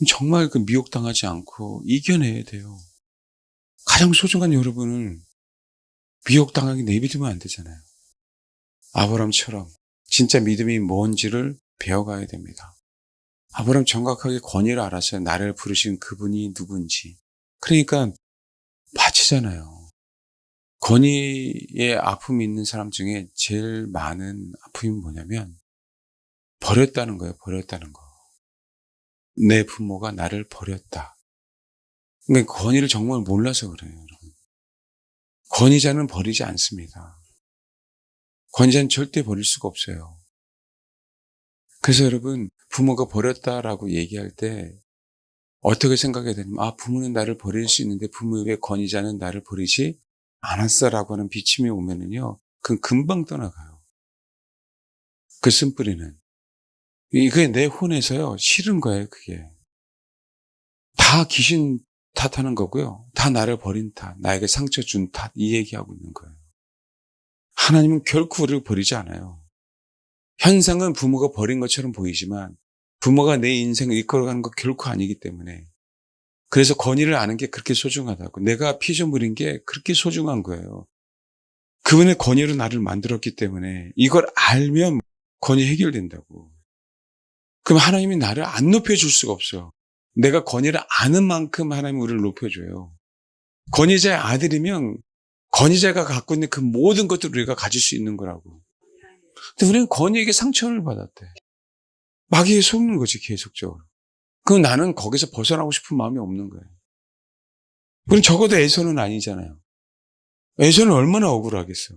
Speaker 1: 정말 그 미혹당하지 않고 이겨내야 돼요. 가장 소중한 여러분을 미혹당하게 내비두면 안 되잖아요. 아브라함처럼 진짜 믿음이 뭔지를 배워가야 됩니다. 아브라함 정확하게 권위를 알았어요. 나를 부르신 그분이 누군지. 그러니까 바치잖아요. 권위의 아픔이 있는 사람 중에 제일 많은 아픔이 뭐냐면 버렸다는 거예요. 버렸다는 거. 내 부모가 나를 버렸다. 그러니까 권위를 정말 몰라서 그래요. 여러분. 권위자는 버리지 않습니다. 권위자는 절대 버릴 수가 없어요. 그래서 여러분, 부모가 버렸다라고 얘기할 때 어떻게 생각해야 되냐면, 부모는 나를 버릴 수 있는데 부모의 권위자는 나를 버리지 않았어라고 하는 비침이 오면은요, 그건 금방 떠나가요. 그 쓴뿌리는. 이게 내 혼에서요, 싫은 거예요, 그게. 다 귀신 탓하는 거고요. 다 나를 버린 탓, 나에게 상처 준 탓, 이 얘기하고 있는 거예요. 하나님은 결코 우리를 버리지 않아요. 현상은 부모가 버린 것처럼 보이지만 부모가 내 인생을 이끌어가는 거 결코 아니기 때문에, 그래서 권위를 아는 게 그렇게 소중하다고, 내가 피조물인 게 그렇게 소중한 거예요. 그분의 권위로 나를 만들었기 때문에 이걸 알면 권위 해결된다고. 그럼 하나님이 나를 안 높여줄 수가 없어요. 내가 권위를 아는 만큼 하나님이 우리를 높여줘요. 권위자의 아들이면 권위자가 갖고 있는 그 모든 것들을 우리가 가질 수 있는 거라고. 근데 우리는 권위에게 상처를 받았대. 마귀에 속는 거지, 계속적으로. 그럼 나는 거기서 벗어나고 싶은 마음이 없는 거예요. 그럼 적어도 에서는 아니잖아요. 에서는 얼마나 억울하겠어.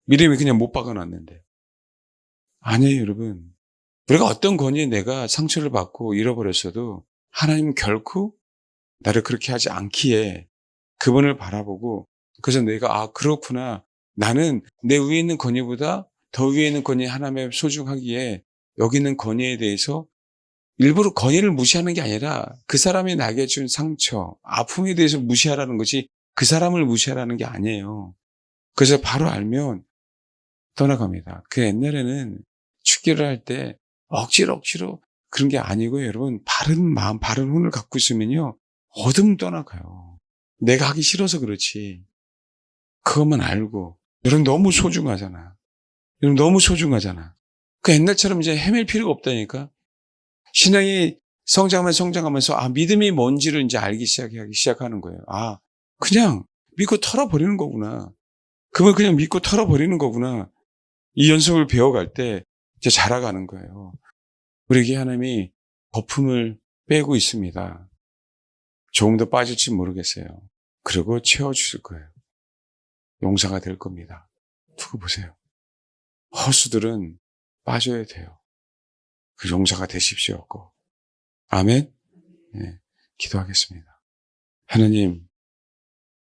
Speaker 1: 미рем이 그냥 못 박아놨는데. 아니에요, 여러분. 우리가 어떤 권위에 내가 상처를 받고 잃어버렸어도 하나님은 결코 나를 그렇게 하지 않기에 그분을 바라보고, 그래서 내가 그렇구나. 나는 내 위에 있는 권위보다 더 위에 있는 권위 하나님의 소중하기에 여기 있는 권위에 대해서 일부러 권위를 무시하는 게 아니라 그 사람이 나에게 준 상처, 아픔에 대해서 무시하라는 것이 그 사람을 무시하라는 게 아니에요. 그래서 바로 알면 떠나갑니다. 그 옛날에는 축기를 할 때 억지로 그런 게 아니고요. 여러분, 바른 마음, 바른 혼을 갖고 있으면요, 어둠 떠나가요. 내가 하기 싫어서 그렇지. 그것만 알고. 여러분 너무 소중하잖아. 여러분 너무 소중하잖아. 그 옛날처럼 이제 헤맬 필요가 없다니까. 신앙이 성장하면서 믿음이 뭔지를 이제 알기 시작하는 거예요. 그냥 믿고 털어버리는 거구나. 그걸 그냥 믿고 털어버리는 거구나. 이 연습을 배워갈 때 이제 자라가는 거예요. 우리에게 하나님이 거품을 빼고 있습니다. 조금 더 빠질지 모르겠어요. 그리고 채워주실 거예요. 용사가 될 겁니다. 두고 보세요. 허수들은 빠져야 돼요. 그 용사가 되십시오. 꼭. 아멘. 네, 기도하겠습니다. 하나님,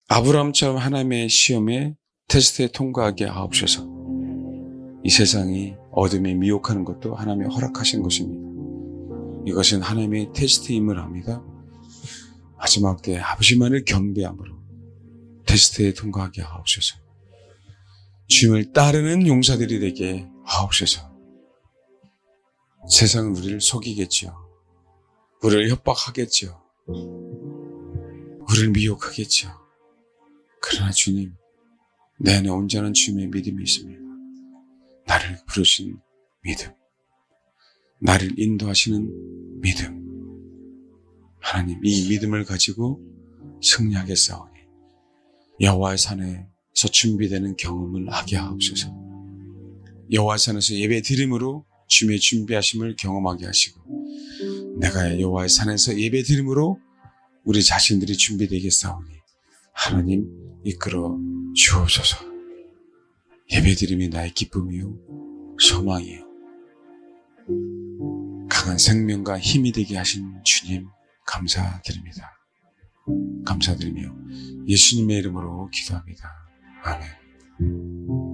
Speaker 1: 아브라함처럼 하나님의 시험에 테스트에 통과하게 하옵소서. 이 세상이 어둠에 미혹하는 것도 하나님이 허락하신 것입니다. 이것은 하나님의 테스트임을 압니다. 마지막 때 아버지만을 경배함으로 테스트에 통과하게 하옵소서. 주님을 따르는 용사들이 되게 하옵소서. 세상은 우리를 속이겠지요. 우리를 협박하겠지요. 우리를 미혹하겠지요. 그러나 주님, 내 안에 온전한 주님의 믿음이 있습니다. 나를 부르신 믿음, 나를 인도하시는 믿음. 하나님, 이 믿음을 가지고 승리하겠사오니 여호와의 산에서 준비되는 경험을 하게 하옵소서. 여호와의 산에서 예배 드림으로 주님의 준비하심을 경험하게 하시고, 내가 여호와의 산에서 예배 드림으로 우리 자신들이 준비되겠사오니 하나님 이끌어 주옵소서. 예배 드림이 나의 기쁨이요 소망이요 강한 생명과 힘이 되게 하신 주님 감사드립니다. 감사드리며 예수님의 이름으로 기도합니다. 아멘.